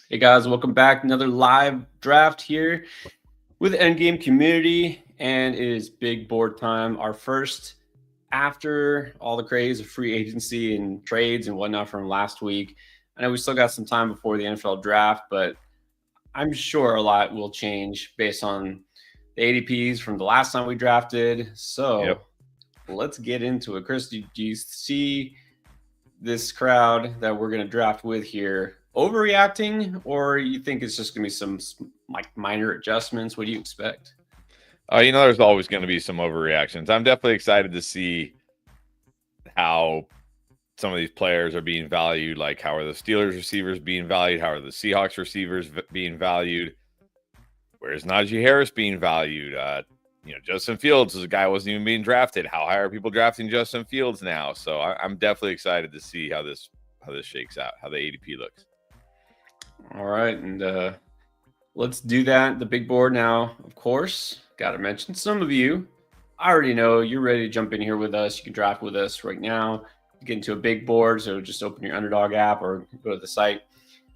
Hey guys, welcome back. Another live draft here with Endgame Community, and it is big board time. Our first after all the craze of free agency and trades and whatnot from last week. I know we still got some time before the NFL draft, but I'm sure a lot will change based on the ADPs from the last time we drafted. So Yep. let's get into it. Chris, do you see this crowd that we're going to draft with here overreacting, or you think it's just going to be some like minor adjustments? What do you expect? There's always going to be some overreactions. I'm definitely excited to see how some of these players are being valued. Like, how are the Steelers receivers being valued? How are the Seahawks receivers being valued? Where's Najee Harris being valued? Justin Fields is a guy who wasn't even being drafted. How high are people drafting Justin Fields now? So I'm definitely excited to see how this shakes out, how the ADP looks. All right, and let's do that. The big board now, of course. Got to mention some of you. I already know you're ready to jump in here with us. You can draft with us right now. Get into a big board, so just open your Underdog app or go to the site.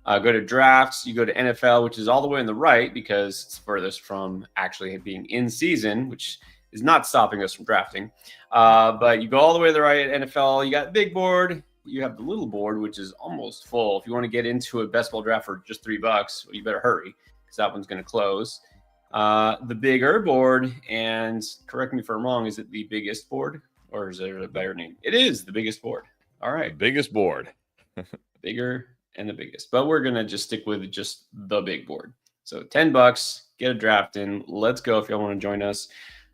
Go to drafts. You go to NFL, which is all the way on the right because it's furthest from actually being in season, which is not stopping us from drafting. But you go all the way to the right at NFL. You got the big board. You have the little board, which is almost full. If you want to get into a best ball draft for just $3, well, you better hurry because that one's going to close. The bigger board, and correct me if I'm wrong, is it the biggest board or is there a better name? It is the biggest board. All right. The biggest board. Bigger and the biggest, but we're going to just stick with just the big board. So $10, get a draft in. Let's go if y'all want to join us.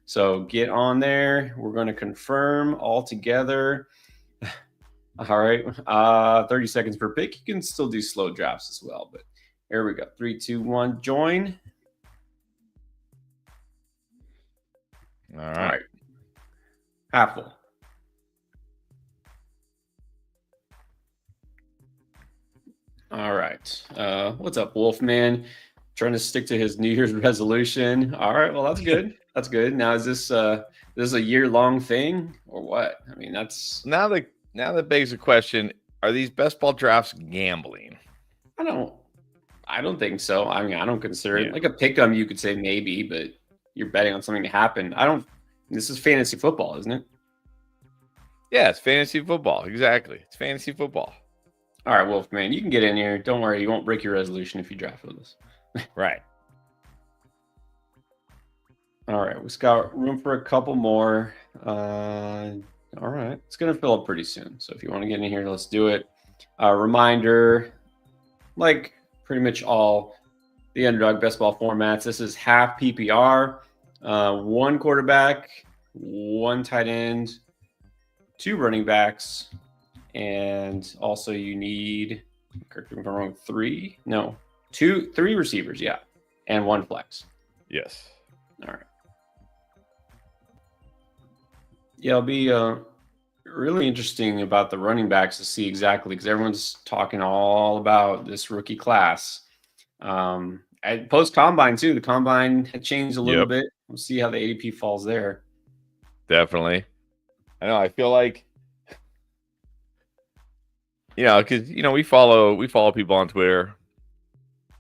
So get on there. We're going to confirm all together. All right. 30 seconds per pick. You can still do slow drafts as well, but here we go. 3, 2, 1, join. All right. Half full. All right. What's up, Wolfman? Trying to stick to his New Year's resolution. All right. Well, that's good. That's good. Now, is this a year-long thing or what? I mean, that's Now that begs the question: are these best ball drafts gambling? I don't think so. I mean, I don't consider it like a pick'em. You could say maybe, but you're betting on something to happen. This is fantasy football, isn't it? Yeah, it's fantasy football. Exactly. It's fantasy football. All right, Wolfman, you can get in here. Don't worry, you won't break your resolution if you draft with us. Right. All right, we've got room for a couple more. All right, it's going to fill up pretty soon. So if you want to get in here, let's do it. Reminder, like pretty much all the Underdog best ball formats, this is half PPR, one quarterback, one tight end, two running backs, and also you need, correct me if I'm wrong, three receivers, yeah, and one flex. Yes. All right. Yeah, it'll be really interesting about the running backs to see exactly, because everyone's talking all about this rookie class. At post combine too, the combine had changed a little bit. We'll see how the ADP falls there. Definitely. I know. I feel like, because we follow people on Twitter,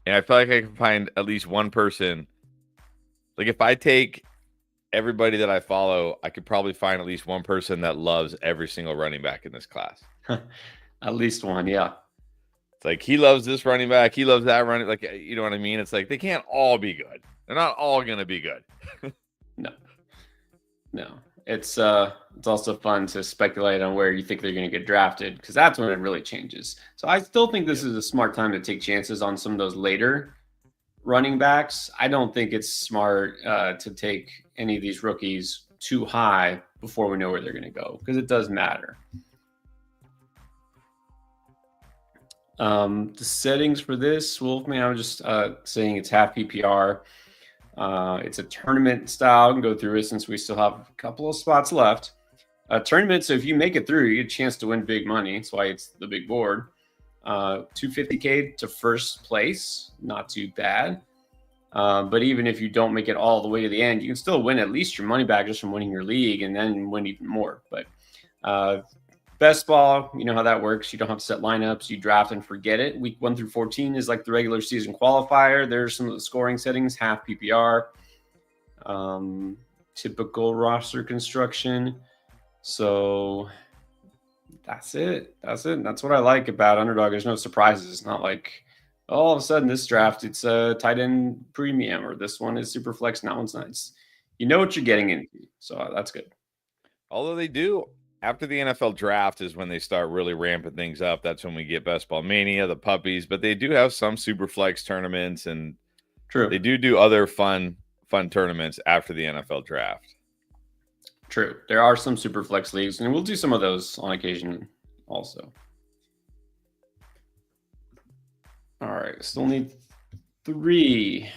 and I feel like I can find at least one person. Like, if I take everybody that I follow, I could probably find at least one person that loves every single running back in this class. At least one, yeah. It's like, he loves this running back, he loves that running. Like, you know what I mean? It's like they can't all be good. They're not all going to be good. No. It's also fun to speculate on where you think they're going to get drafted, because that's when it really changes. So I still think this is a smart time to take chances on some of those later running backs. I don't think it's smart to take any of these rookies too high before we know where they're going to go, because it does matter. The settings for this, Wolfman, I'm just saying it's half PPR. It's a tournament style. I can go through it since we still have a couple of spots left. Tournament, so if you make it through, you get a chance to win big money. That's why it's the big board. 250K to first place, not too bad. But even if you don't make it all the way to the end, you can still win at least your money back just from winning your league, and then win even more. But Best ball, you know how that works. You don't have to set lineups. You draft and forget it. Week 1 through 14 is like the regular season qualifier. There's some of the scoring settings, half PPR, typical roster construction. So that's it. That's what I like about Underdog. There's no surprises. It's not like, oh, all of a sudden this draft, it's a tight end premium, or this one is super flex. And that one's nice. You know what you're getting into. So that's good. Although they do, after the NFL draft is when they start really ramping things up. That's when we get Best Ball Mania, the puppies, but they do have some super flex tournaments, and True. they do other fun tournaments after the NFL draft. True. There are some super flex leagues, and we'll do some of those on occasion also. All right. Still need three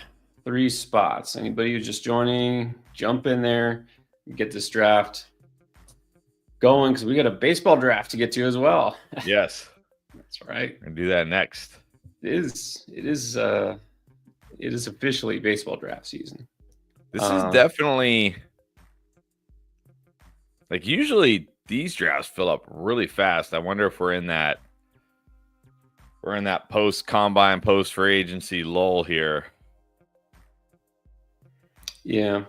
spots. Anybody who's just joining, jump in there, get this draft going, because we got a baseball draft to get to as well. Yes. That's right. We're gonna do that next. It is officially baseball draft season. This is definitely, like, usually these drafts fill up really fast. I wonder if we're in that post combine, post free agency lull here. Yeah.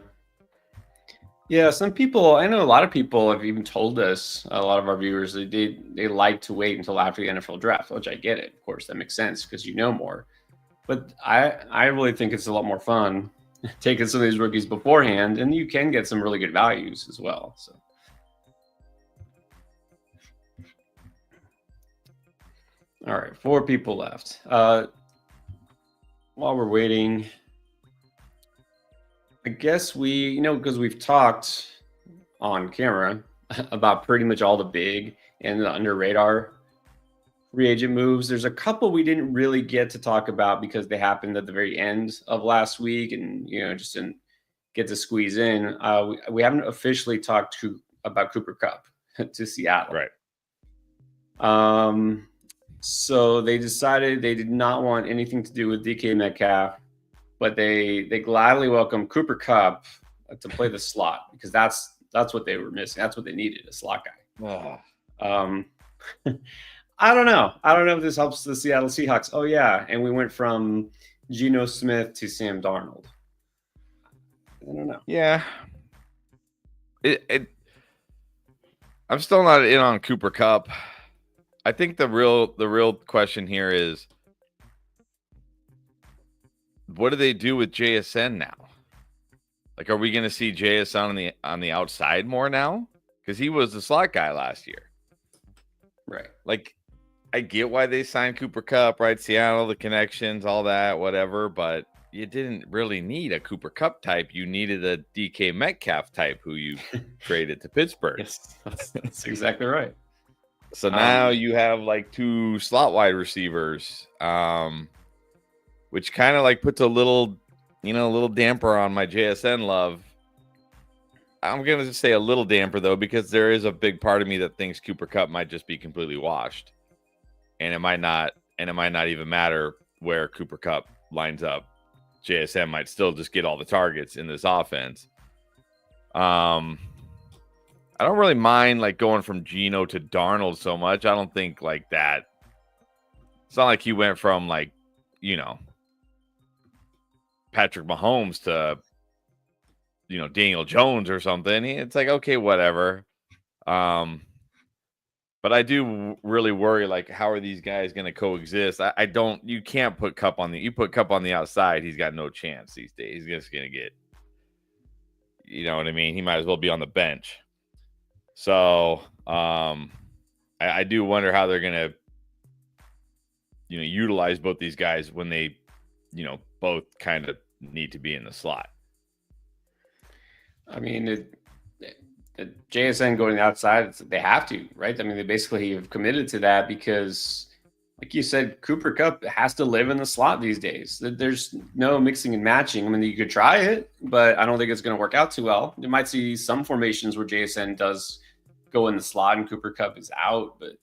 Some people, I know a lot of people have even told us, a lot of our viewers, they like to wait until after the NFL draft, which I get it. Of course, that makes sense because you know more. But I really think it's a lot more fun taking some of these rookies beforehand, and you can get some really good values as well. So, all right, 4 people left. While we're waiting, I guess because we've talked on camera about pretty much all the big and the under radar free agent moves. There's a couple we didn't really get to talk about because they happened at the very end of last week, and just didn't get to squeeze in. We haven't officially talked about Cooper Kupp to Seattle. Right. So they decided they did not want anything to do with DK Metcalf, but they gladly welcome Cooper Kupp to play the slot, because that's what they were missing. That's what they needed, a slot guy. I don't know if this helps the Seattle Seahawks. Oh yeah, and we went from Geno Smith to Sam Darnold. I don't know. Yeah. I'm still not in on Cooper Kupp. I think the real question here is, what do they do with JSN now? Like, are we going to see JSN on the outside more now? Because he was the slot guy last year. Right. Like, I get why they signed Cooper Kupp, right? Seattle, the connections, all that, whatever. But you didn't really need a Cooper Kupp type. You needed a DK Metcalf type who you traded to Pittsburgh. Yes, that's exactly right. So now you have like 2 slot wide receivers, which kind of like puts a little damper on my JSN love. I'm going to just say a little damper, though, because there is a big part of me that thinks Cooper Kupp might just be completely washed. And it might not even matter where Cooper Kupp lines up. JSN might still just get all the targets in this offense. I don't really mind like going from Geno to Darnold so much. I don't think like that. It's not like he went from like, Patrick Mahomes to, Daniel Jones or something. It's like, okay, whatever. But I do really worry, like, how are these guys going to coexist? You can't put Kupp you put Kupp on the outside, he's got no chance these days. He's just going to get, you know what I mean? He might as well be on the bench. So I do wonder how they're going to, utilize both these guys when they, both kind of need to be in the slot. I mean, the JSN going outside, they have to, right? I mean, they basically have committed to that because, like you said, Cooper Kupp has to live in the slot these days. There's no mixing and matching. I mean, you could try it, but I don't think it's going to work out too well. You might see some formations where JSN does go in the slot and Cooper Kupp is out, but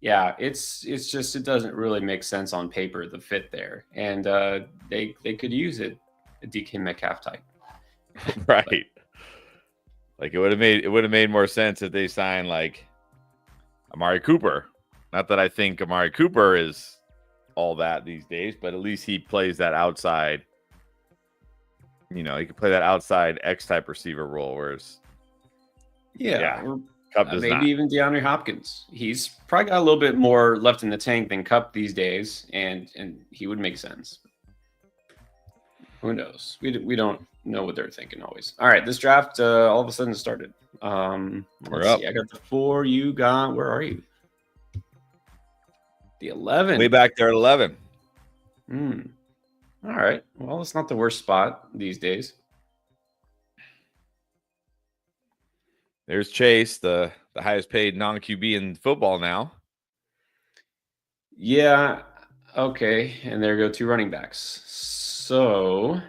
yeah, it's just, it doesn't really make sense on paper, the fit there. And they could use it, a DK Metcalf type. Right. Like it would have made more sense if they signed like Amari Cooper. Not that I think Amari Cooper is all that these days, but at least he plays that outside. You know, he can play that outside X type receiver role, whereas Yeah. Kupp does Maybe not. even DeAndre Hopkins. He's probably got a little bit more left in the tank than Kupp these days, and he would make sense. Who knows? We don't know what they're thinking always. All right, this draft all of a sudden started. Let's up. see. I got the 4. You got, where are you? The 11. Way back there at 11. All right. Well, it's not the worst spot these days. There's Chase, the highest paid non-QB in football now. Yeah. Okay. And there go 2 running backs. So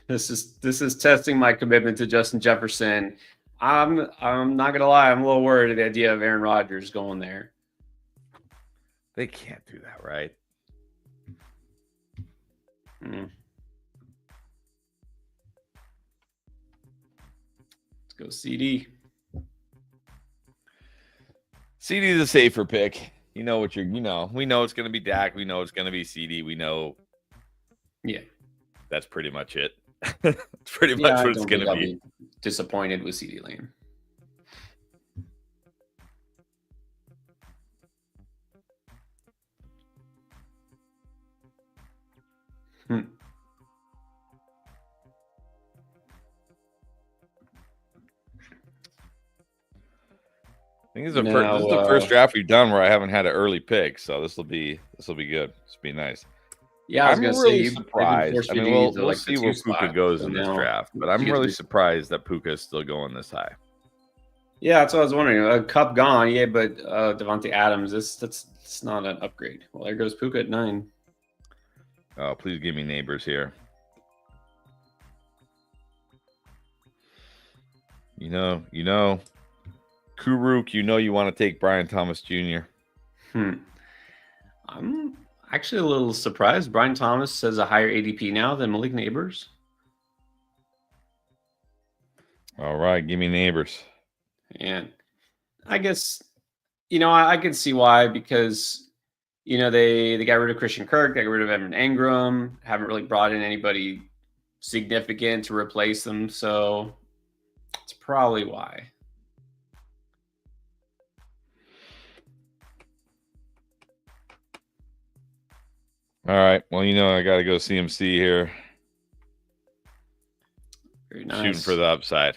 this is testing my commitment to Justin Jefferson. I'm not gonna lie, I'm a little worried at the idea of Aaron Rodgers going there. They can't do that, right? Let's go CD. CD's a safer pick. We know it's going to be Dak. We know it's going to be CD. We know. Yeah. That's pretty much it. That's pretty much what it's going to be. Disappointed with CD Lamb. I think this is the first draft we've done where I haven't had an early pick, so this will be good. This will be nice. Yeah, I was I'm really surprised. I mean, we'll see where Puka goes in this draft, but I'm really surprised that Puka is still going this high. Yeah, that's what I was wondering. Kupp gone, yeah, but Devontae Adams, that's not an upgrade. Well, there goes Puka at 9. Oh, please give me Neighbors here. You know, Kuruk, you want to take Brian Thomas Jr. I'm actually a little surprised. Brian Thomas has a higher ADP now than Malik Neighbors. All right, give me Neighbors. And I guess, I can see why, because, they got rid of Christian Kirk, they got rid of Evan Engram, haven't really brought in anybody significant to replace them. So it's probably why. All right. Well, I got to go CMC here. Very nice. Shooting for the upside.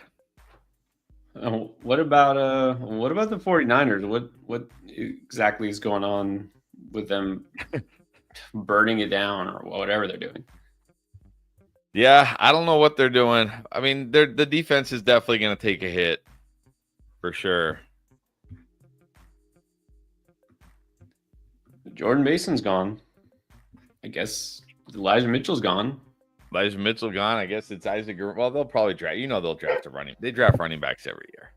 What about the 49ers? What exactly is going on with them burning it down or whatever they're doing? Yeah, I don't know what they're doing. I mean, the defense is definitely going to take a hit for sure. Jordan Mason's gone. I guess Elijah Mitchell's gone. Elijah Mitchell gone. I guess it's Isaac. Well, they'll probably draft. They'll draft a running. They draft running backs every year.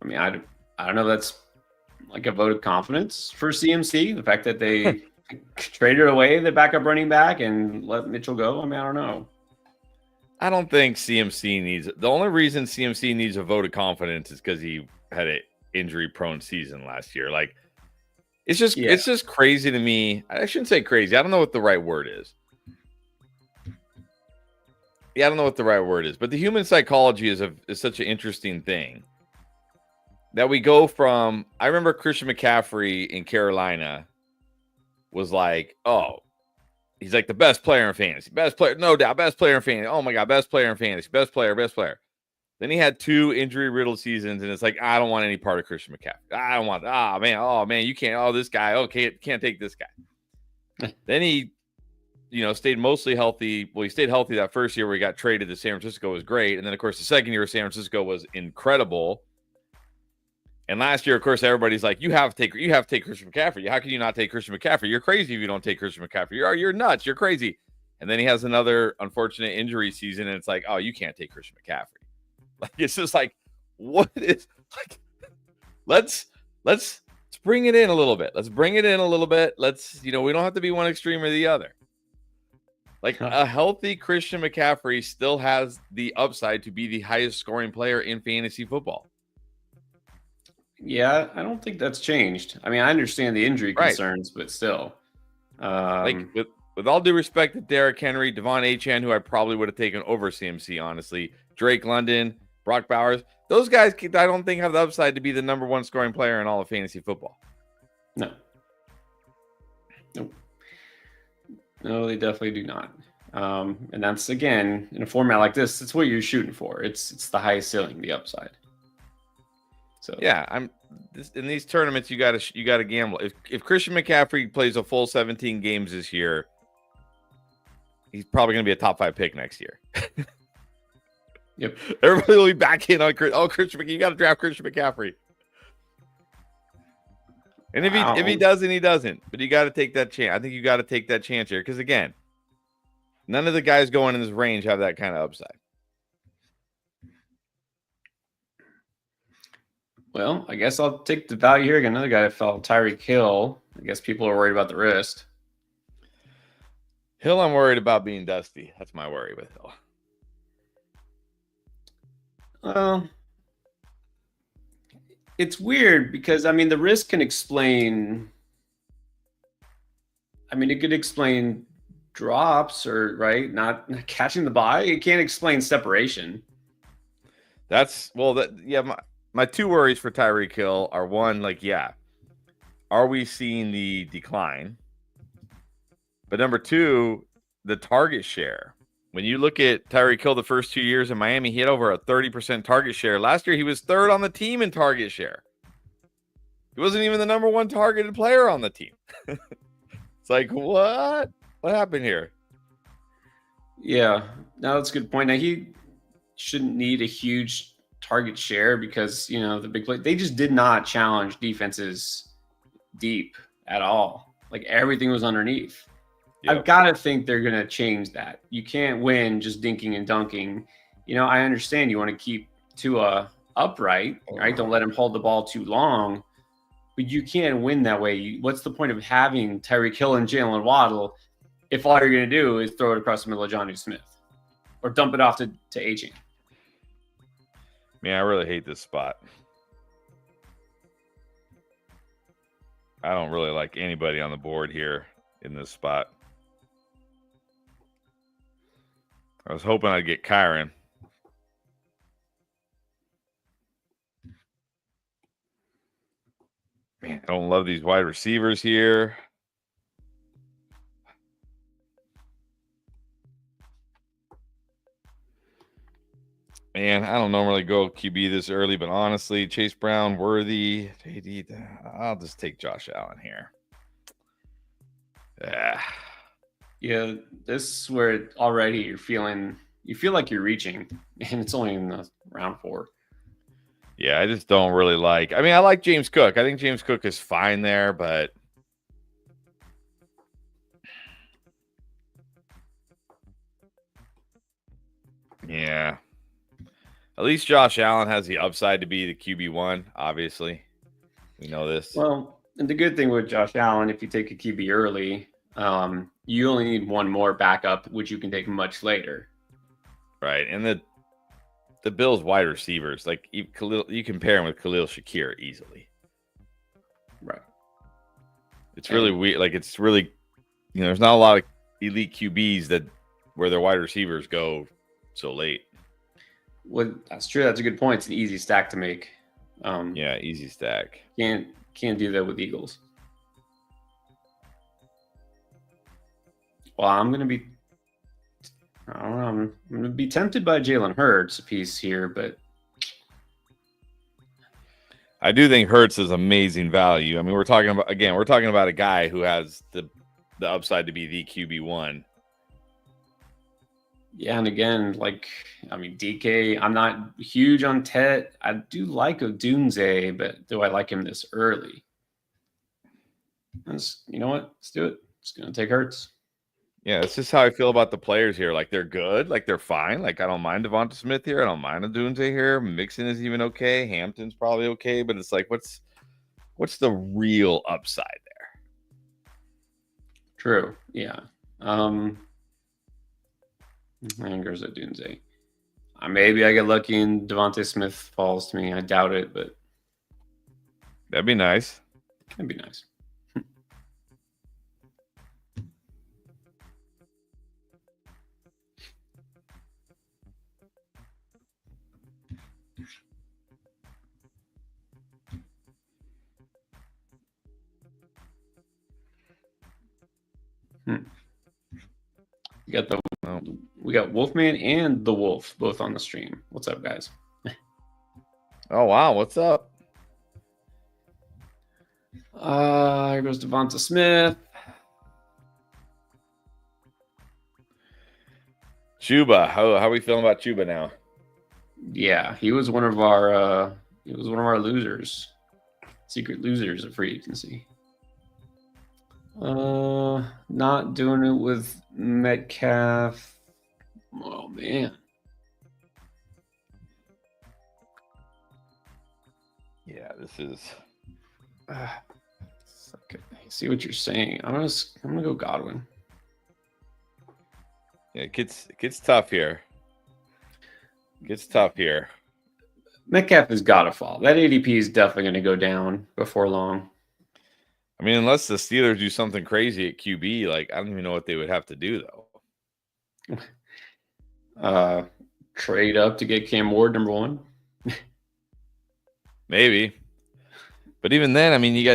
I mean, I don't know. That's like a vote of confidence for CMC. The fact that they traded away the backup running back and let Mitchell go. I mean, I don't know. I don't think CMC needs. The only reason CMC needs a vote of confidence is because he had an injury-prone season last year. Like, it's just crazy to me. I shouldn't say crazy. I don't know what the right word is. Yeah, I don't know what the right word is. But the human psychology is such an interesting thing that we go from. I remember Christian McCaffrey in Carolina was like, oh, he's like the best player in fantasy. Best player, no doubt. Best player in fantasy. Oh, my God. Best player in fantasy. Best player. Then he had 2 injury-riddled seasons, and it's like, I don't want any part of Christian McCaffrey. I don't want – oh, man, you can't – oh, this guy. Okay, can't take this guy. Then he, stayed mostly healthy. Well, he stayed healthy that first year where he got traded to San Francisco was great. And then, of course, the second year of San Francisco was incredible. And last year, of course, everybody's like, you have to take Christian McCaffrey. How can you not take Christian McCaffrey? You're crazy if you don't take Christian McCaffrey. You're nuts. You're crazy. And then he has another unfortunate injury season, and it's like, oh, you can't take Christian McCaffrey. Like, it's just like, what is like? Let's bring it in a little bit. Let's bring it in a little bit. Let's, we don't have to be one extreme or the other. Like a healthy Christian McCaffrey still has the upside to be the highest scoring player in fantasy football. Yeah, I don't think that's changed. I mean, I understand the injury concerns, but still. Like with all due respect to Derrick Henry, Devon Achane, who I probably would have taken over CMC, honestly, Drake London, Brock Bowers, those guys I don't think have the upside to be the number one scoring player in all of fantasy football. No. Nope. No, they definitely do not. And that's, again, in a format like this, it's what you're shooting for. It's the highest ceiling, the upside. So yeah, in these tournaments, you gotta gamble. If Christian McCaffrey plays a full 17 games this year, he's probably gonna be a top 5 pick next year. Yep. Everybody will be back in on Christian McCaffrey. You got to draft Christian McCaffrey. And if he doesn't, he doesn't. But you got to take that chance. I think you got to take that chance here because, again, none of the guys going in this range have that kind of upside. Well, I guess I'll take the value here. Another guy that fell, Tyreek Hill. I guess people are worried about the wrist. Hill, I'm worried about being dusty. That's my worry with Hill. Well, it's weird because, I mean, the risk can explain. I mean, it could explain drops or, right, not catching the ball. It can't explain separation. My two worries for Tyreek Hill are, one, are we seeing the decline? But number two, the target share. When you look at Tyreek Hill the first 2 years in Miami, he had over a 30% target share. Last year, he was third on the team in target share. He wasn't even the number one targeted player on the team. It's like, what? What happened here? Yeah, no, that's a good point. Now, he shouldn't need a huge target share because, the big play, they just did not challenge defenses deep at all. Like, everything was underneath. Yep. I've got to think they're going to change that. You can't win just dinking and dunking. I understand you want to keep Tua upright, right? Don't let him hold the ball too long. But you can't win that way. What's the point of having Tyreek Hill and Jalen Waddle if all you're going to do is throw it across the middle of Jonnu Smith or dump it off to Achane? Man, I really hate this spot. I don't really like anybody on the board here in this spot. I was hoping I'd get Kyron. Man, I don't love these wide receivers here. Man, I don't normally go QB this early, but honestly, Chase Brown, Worthy, JD, I'll just take Josh Allen here. Yeah, this is where already you feel like you're reaching, and it's only in the round 4. Yeah, I just don't really like. I mean, I like James Cook. I think James Cook is fine there, but yeah. At least Josh Allen has the upside to be the QB1, obviously. We know this. Well, and the good thing with Josh Allen, if you take a QB early, you only need one more backup, which you can take much later. Right. And the Bills wide receivers, like you compare him with Khalil Shakir easily. Right. It's really weird. Like, it's really, there's not a lot of elite QBs where their wide receivers go so late. Well, that's true. That's a good point. It's an easy stack to make. Yeah, easy stack. Can't do that with Eagles. Well, I'm going to be tempted by Jalen Hurts a piece here, but I do think Hurts is amazing value. I mean, we're talking about a guy who has the upside to be the QB1. Yeah, and again, DK, I'm not huge on Tet. I do like Odunze, but do I like him this early? You know what? Let's do it. It's going to take Hurts. Yeah, it's just how I feel about the players here. Like, they're good. Like, they're fine. Like, I don't mind Devonta Smith here. I don't mind Odunze here. Mixon is even okay. Hampton's probably okay. But it's like, what's the real upside there? True. Yeah. And goes at Dunze. Maybe I get lucky and Devontae Smith falls to me. I doubt it, but That'd be nice. it'd be nice. We got we got Wolfman and the Wolf both on the stream. What's up, guys? Oh wow, what's up? Here goes Devonta Smith. Chuba, how are we feeling about Chuba now? Yeah, he was one of our losers, secret losers of free agency. Not doing it with Metcalf. Oh man. Yeah, this is. Okay. I see what you're saying. I'm gonna go Godwin. Yeah, it gets tough here. Gets tough here. Metcalf has got to fall. That ADP is definitely going to go down before long. I mean, unless the Steelers do something crazy at QB, like I don't even know what they would have to do though. Trade up to get Cam Ward number 1. Maybe, but even then, I mean,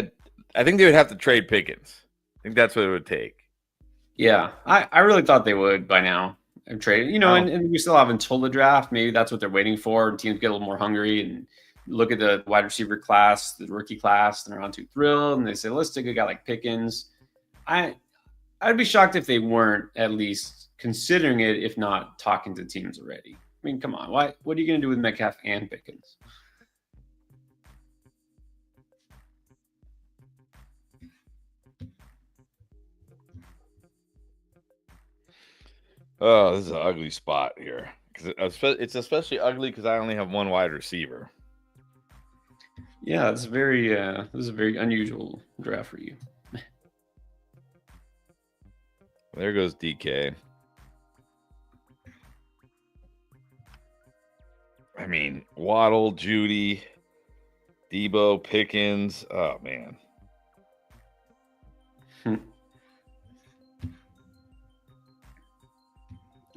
I think they would have to trade Pickens. I think that's what it would take. Yeah, I really thought they would by now. And trade, and we still have until the draft. Maybe that's what they're waiting for. And teams get a little more hungry and look at the wide receiver class, the rookie class, and they're on too thrilled. And they say, let's take a guy like Pickens. I'd be shocked if they weren't at least considering it, if not talking to teams already. I mean, come on. What are you going to do with Metcalf and Pickens? Oh, this is an ugly spot here. It's especially ugly because I only have one wide receiver. Yeah, this is a very unusual draft for you. There goes DK. I mean, Waddle, Judy, Debo, Pickens. Oh man.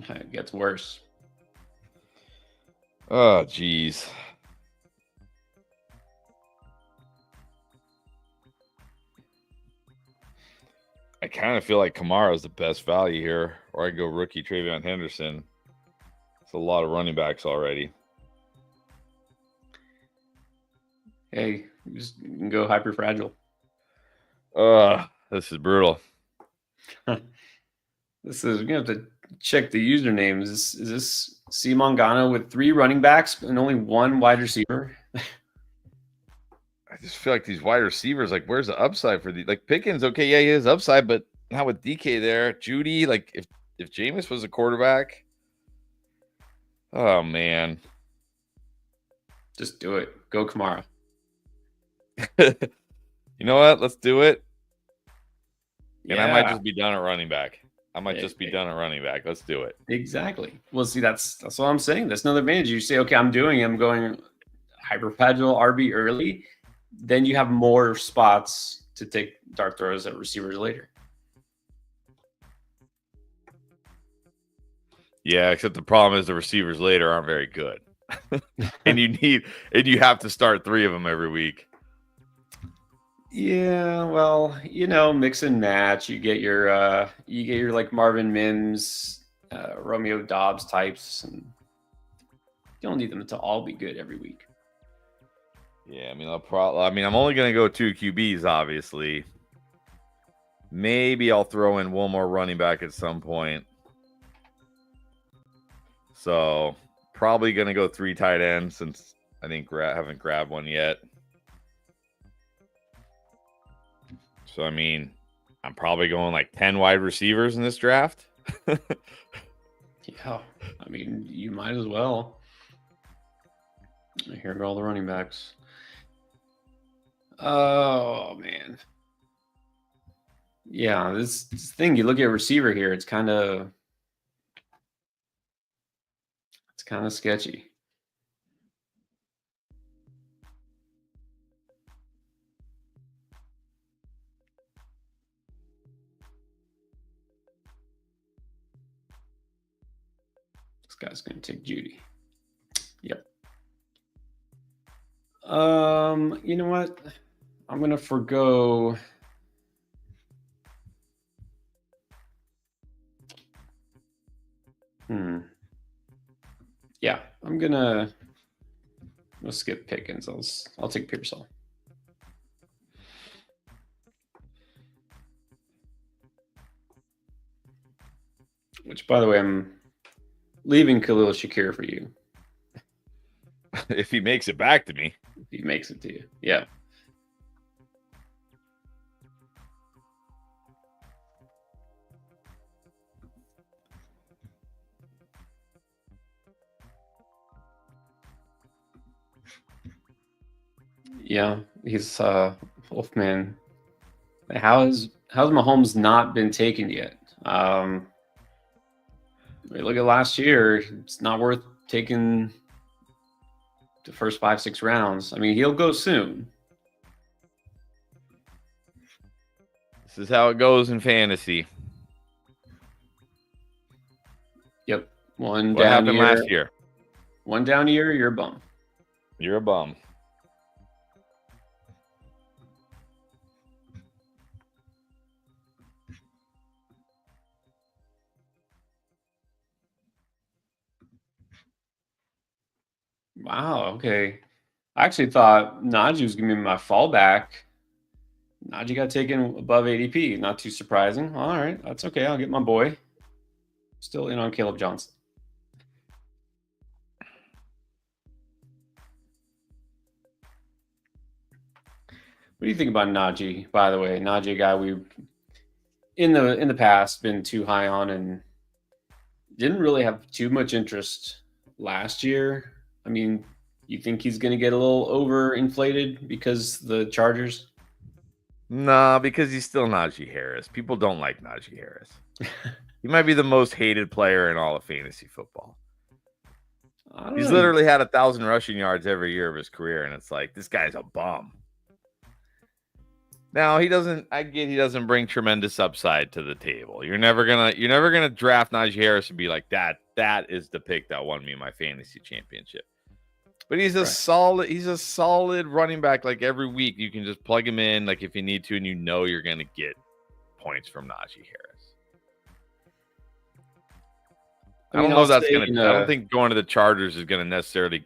It gets worse. Oh, geez. I kind of feel like Kamara's the best value here, or I go rookie Travion Henderson. It's a lot of running backs already. Hey, you can go hyper fragile. This is brutal. We're gonna have to check the usernames. Is this C Mangano with 3 running backs and only 1 wide receiver? I just feel like these wide receivers, like, where's the upside for like Pickens? Okay, yeah, he has upside, but not with DK there. Judy, like, if Jameis was a quarterback, oh man, just do it. Go Kamara. You know what? Let's do it. And yeah. I might just be done at running back. Let's do it. Exactly. Well, see, that's what I'm saying. That's another advantage. You say, okay, I'm going hyper fragile RB early. Then you have more spots to take dart throws at receivers later. Yeah, except the problem is the receivers later aren't very good. and you have to start 3 of them every week. Yeah, well, mix and match. You get your like Marvin Mims, Romeo Dobbs types, and you don't need them to all be good every week. Yeah, I mean, I'm only going to go 2 QBs, obviously. Maybe I'll throw in one more running back at some point. So probably going to go 3 tight ends since I think haven't grabbed one yet. So, I mean, I'm probably going like 10 wide receivers in this draft. Yeah, I mean, you might as well. Here are all the running backs. Oh man. Yeah, this thing, you look at receiver here, it's kind of sketchy. This guy's going to take Judy. Yep. You know what? I'm going to forgo. Yeah, I'm gonna skip Pickens. I'll take Pearsall. Which, by the way, I'm leaving Khalil Shakir for you If he makes it back to me. if he makes it to you. Yeah. Yeah, he's Wolfman. How's Mahomes not been taken yet? Look at last year. It's not worth taking the first 5-6 rounds. I mean, he'll go soon. This is how it goes in fantasy. Yep. What happened last year? One down year, you're a bum. You're a bum. Wow. Okay. I actually thought Najee was going to be my fallback. Najee got taken above ADP. Not too surprising. All right. That's okay. I'll get my boy. Still in on Caleb Johnson. What do you think about Najee, by the way? Najee, a guy we've in the past been too high on and didn't really have too much interest last year. I mean, you think he's going to get a little overinflated because the Chargers? Nah, because he's still Najee Harris. People don't like Najee Harris. He might be the most hated player in all of fantasy football. He's literally had 1,000 rushing yards every year of his career, and it's like, this guy's a bum. Now he doesn't bring tremendous upside to the table. You're never gonna draft Najee Harris and be like, that is the pick that won me my fantasy championship. But he's a solid running back. Like every week you can just plug him in like if you need to, and you're gonna get points from Najee Harris. I don't know if that's gonna I don't think going to the Chargers is gonna necessarily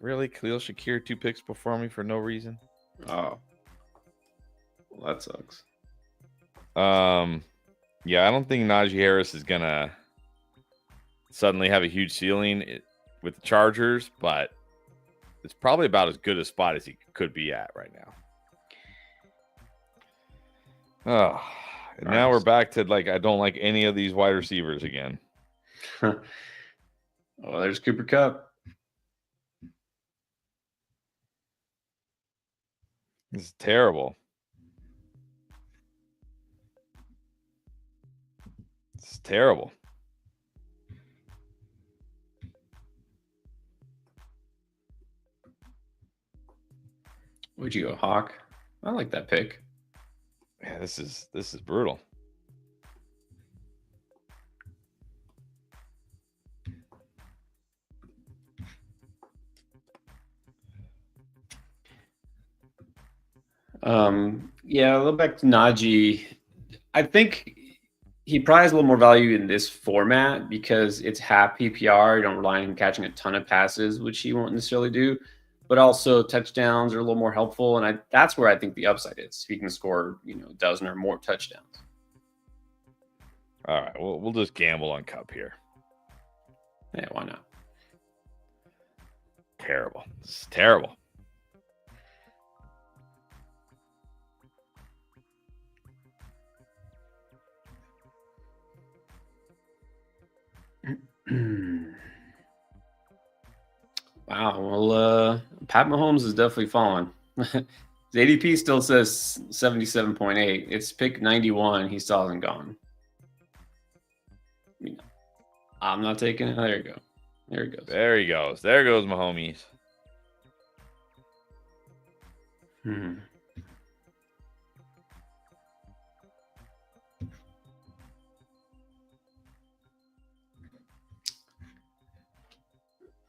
really? Khalil Shakir 2 picks before me for no reason. Oh. Well, that sucks. Yeah, I don't think Najee Harris is gonna suddenly have a huge ceiling with the Chargers, but it's probably about as good a spot as he could be at right now. Oh, and now we're back to I don't like any of these wide receivers again. Oh, there's Cooper Kupp. This is terrible. It's terrible. Would you go Hawk? I like that pick. Yeah, this is brutal. Yeah, a little back to Najee. I think he probably has a little more value in this format because it's half PPR. You don't rely on him catching a ton of passes, which he won't necessarily do, but also touchdowns are a little more helpful. And that's where I think the upside is. If he can score, a dozen or more touchdowns. All right, we'll just gamble on Kupp here. Yeah, why not? Terrible. This is terrible. Wow. Well, Pat Mahomes is definitely falling. He's His ADP still says 77.8. It's pick 91. He still hasn't gone. I'm not taking it. There you go. There he goes. There he goes. There goes my homies.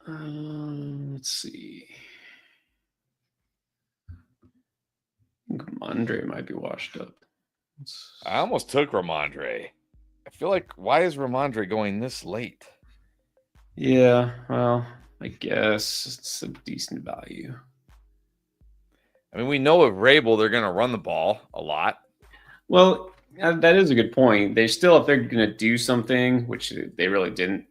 Let's see. I think Ramondre might be washed up. I almost took Ramondre. I feel like, why is Ramondre going this late? Yeah, well, I guess it's a decent value. I mean, we know with Rabel, they're going to run the ball a lot. Well, that is a good point. They still, if they're going to do something, which they really didn't,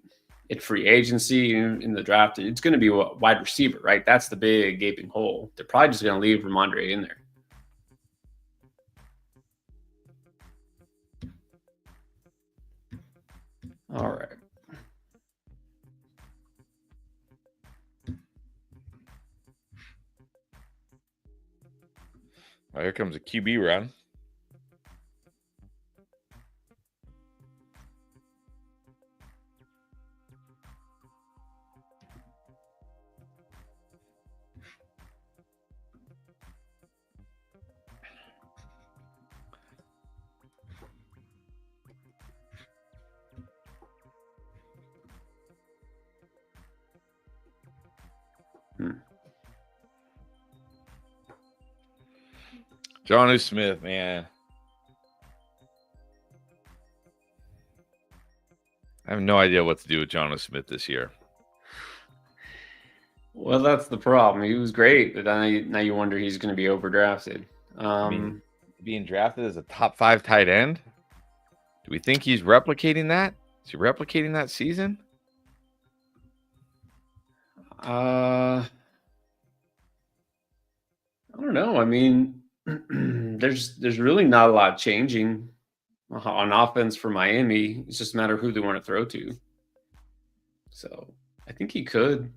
at free agency in the draft, it's going to be a wide receiver, right? That's the big gaping hole. They're probably just going to leave Ramondre in there. All right. Oh, here comes a QB run. Jonnu Smith, man. I have no idea what to do with Jonnu Smith this year. Well, that's the problem. He was great, but now you wonder he's going to be overdrafted. I mean, being drafted as a top 5 tight end? Do we think he's replicating that? Is he replicating that season? I don't know. I mean, there's really not a lot changing on offense for Miami. It's just a matter of who they want to throw to. So I think he could.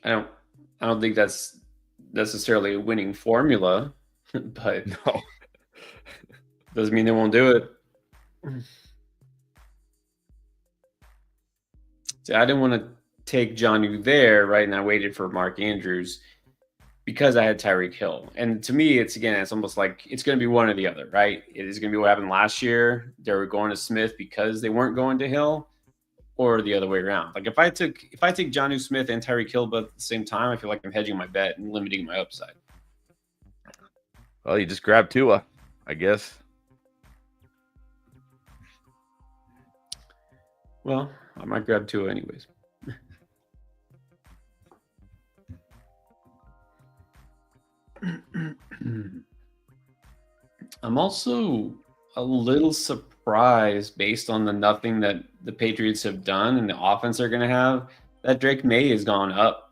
I don't think that's necessarily a winning formula, but no, doesn't mean they won't do it. See, I didn't want to take Jonnu there, right? And I waited for Mark Andrews because I had Tyreek Hill. And to me, it's almost like it's going to be one or the other, right? It is going to be what happened last year. They were going to Smith because they weren't going to Hill, or the other way around. Like if I take Jonnu Smith and Tyreek Hill both at the same time, I feel like I'm hedging my bet and limiting my upside. Well, you just grab Tua, I guess. Well, I might grab Tua anyways. I'm also a little surprised based on the nothing that the Patriots have done and the offense they're going to have that Drake May has gone up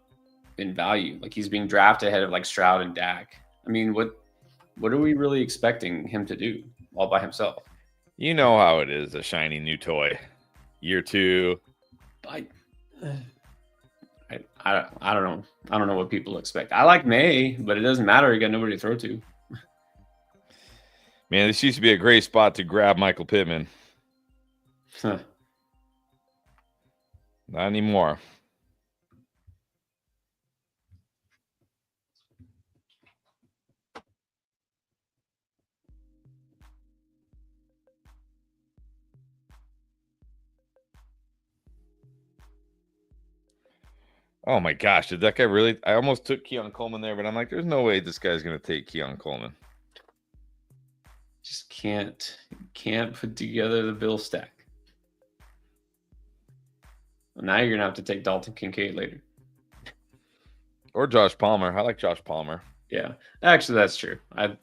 in value. Like he's being drafted ahead of like Stroud and Dak. I mean, what are we really expecting him to do all by himself? You know how it is, a shiny new toy. Year 2. I don't know. I don't know what people expect. I like May, but it doesn't matter. You got nobody to throw to. Man, this used to be a great spot to grab Michael Pittman. Huh. Not anymore. Oh my gosh, did that guy really? I almost took Keon Coleman there, but I'm like, there's no way this guy's going to take Keon Coleman. Just can't put together the bill stack. Well, now you're gonna have to take Dalton Kincaid later. Or Josh Palmer. I like Josh Palmer. Yeah, actually, that's true. I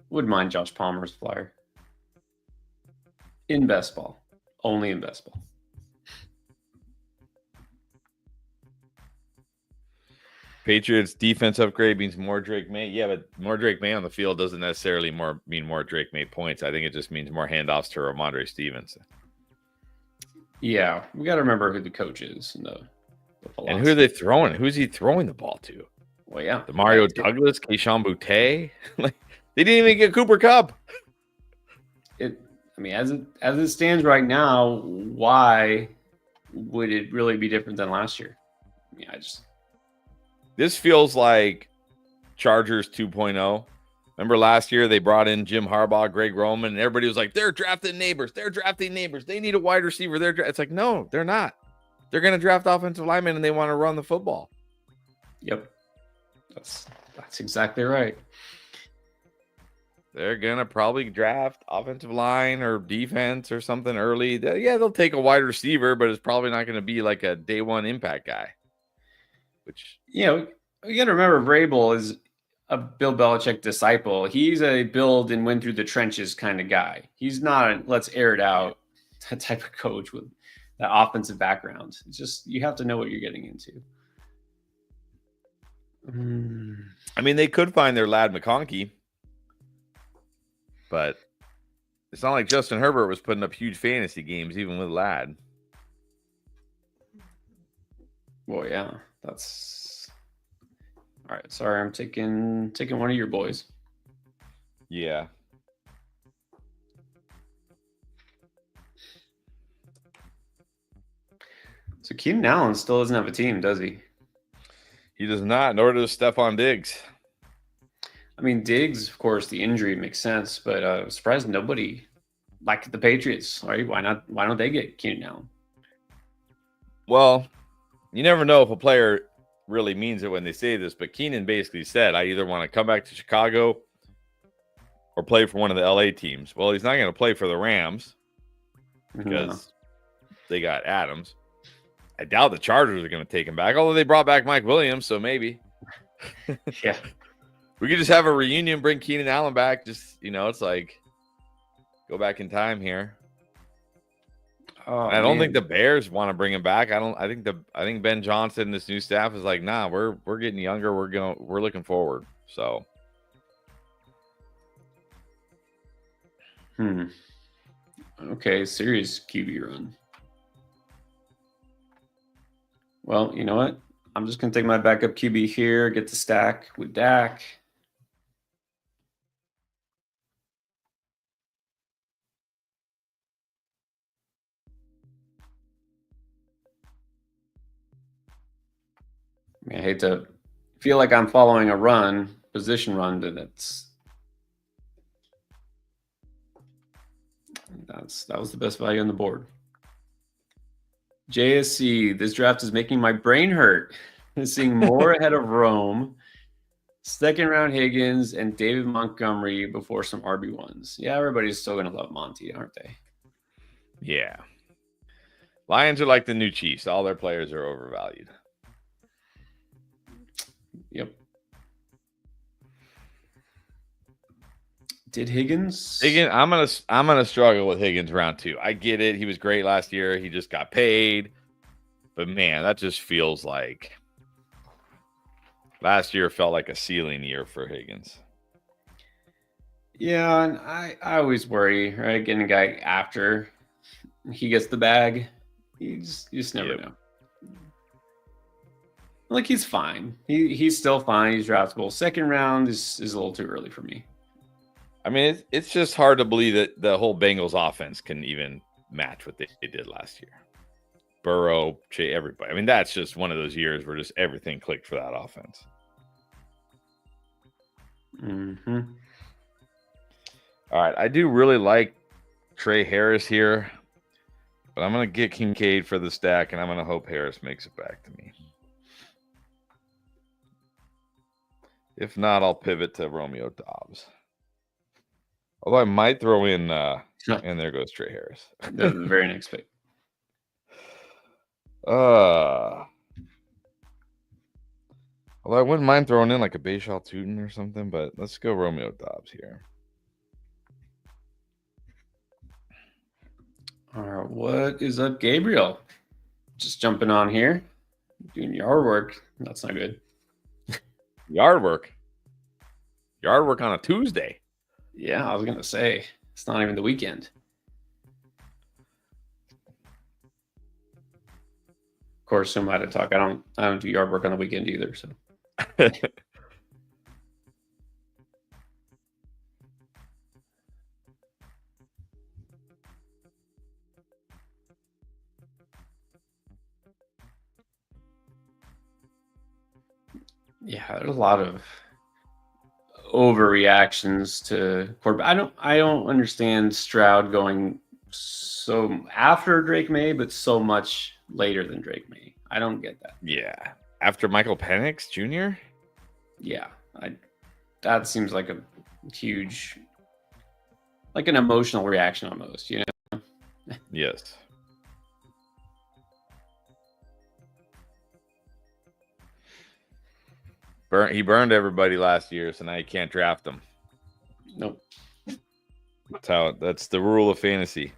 wouldn't mind Josh Palmer's flyer. In best ball. Only in best ball. Patriots defense upgrade means more Drake May. Yeah, but more Drake May on the field doesn't necessarily mean more Drake May points. I think it just means more handoffs to Ramondre Stevenson. Yeah, we got to remember who the coach is in the The And who are they throwing? Who's he throwing the ball to? Well, yeah. The Mario Douglas, Keyshawn Boutte? Like, they didn't even get Cooper Kupp. I mean, as it stands right now, why would it really be different than last year? I mean, This feels like Chargers 2.0. Remember last year they brought in Jim Harbaugh, Greg Roman, and everybody was like, they're drafting neighbors. They're drafting neighbors. They need a wide receiver. It's like, no, they're not. They're going to draft offensive linemen and they want to run the football. Yep. That's exactly right. They're going to probably draft offensive line or defense or something early. Yeah, they'll take a wide receiver, but it's probably not going to be like a day one impact guy. Which, you know, you got to remember Vrabel is a Bill Belichick disciple. He's a build and win through the trenches kind of guy. He's not a let's air it out type of coach with that offensive background. It's just, you have to know what you're getting into. I mean, they could find their lad McConkey, but it's not like Justin Herbert was putting up huge fantasy games even with lad. Well, yeah, that's all right. Sorry, I'm taking one of your boys. Yeah. So Keenan Allen still doesn't have a team, does he? He does not, nor does Stephon Diggs. I mean, Diggs, of course, the injury makes sense, but I'm surprised nobody, like the Patriots, right? Why not? Why don't they get Keenan Allen? Well, you never know if a player really means it when they say this, but Keenan basically said, I either want to come back to Chicago or play for one of the LA teams. Well, he's not going to play for the Rams because they got Adams. I doubt the Chargers are going to take him back, although they brought back Mike Williams, so maybe. Yeah. We could just have a reunion, bring Keenan Allen back. Just, it's like go back in time here. I don't think the Bears want to bring him back. I think Ben Johnson and this new staff is like, nah, we're getting younger. We're looking forward. So. Okay, serious QB run. Well, you know what? I'm just going to take my backup QB here, get the stack with Dak. I mean, I hate to feel like I'm following a position run, but that was the best value on the board. JSC, this draft is making my brain hurt. Seeing more ahead of Rome, second round Higgins, and David Montgomery before some RB1s. Yeah, everybody's still going to love Monty, aren't they? Yeah. Lions are like the new Chiefs. All their players are overvalued. Yep. Did Higgins? I'm gonna struggle with Higgins round 2. I get it. He was great last year. He just got paid. But man, that just feels like last year felt like a ceiling year for Higgins. Yeah, and I always worry, right? Getting a guy after he gets the bag. You just never know. Like, he's fine. He's still fine. He's draftable. Second round is a little too early for me. I mean, it's just hard to believe that the whole Bengals offense can even match what they did last year. Burrow, everybody. I mean, that's just one of those years where just everything clicked for that offense. All right. I do really like Trey Harris here, but I'm going to get Kincaid for the stack, and I'm going to hope Harris makes it back to me. If not, I'll pivot to Romeo Doubs. Although I might throw in, and there goes Trey Harris. The very next pick. Although I wouldn't mind throwing in like a Bashal Tootin or something, but let's go Romeo Doubs here. All right, what is up, Gabriel? Just jumping on here, doing yard work. That's not good. Yard work on a Tuesday. Yeah, I was gonna say it's not even the weekend. course, who am I to talk? I don't do yard work on the weekend either. So yeah, there's a lot of overreactions to quarterback. I don't understand Stroud going so after Drake May, but so much later than Drake May. I don't get that. Yeah. After Michael Penix Jr.? Yeah, that seems like a huge, like an emotional reaction almost, you know? Yes. He burned everybody last year, so now you can't draft him. Nope. That's the rule of fantasy.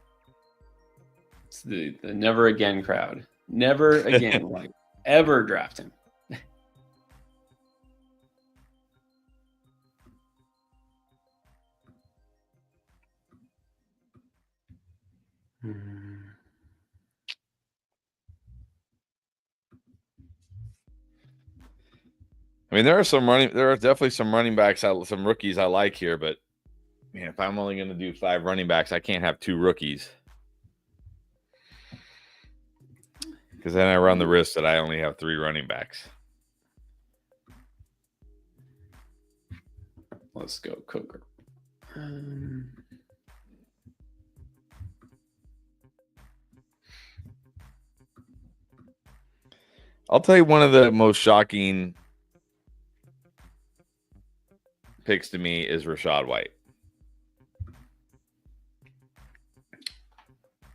It's the never again crowd. Never again, like ever draft him. I mean, there are definitely some running backs, some rookies I like here, but man, if I'm only going to do 5 running backs, I can't have 2 rookies. Because then I run the risk that I only have 3 running backs. Let's go, Coker. I'll tell you one of the most shocking picks to me is Rachaad White.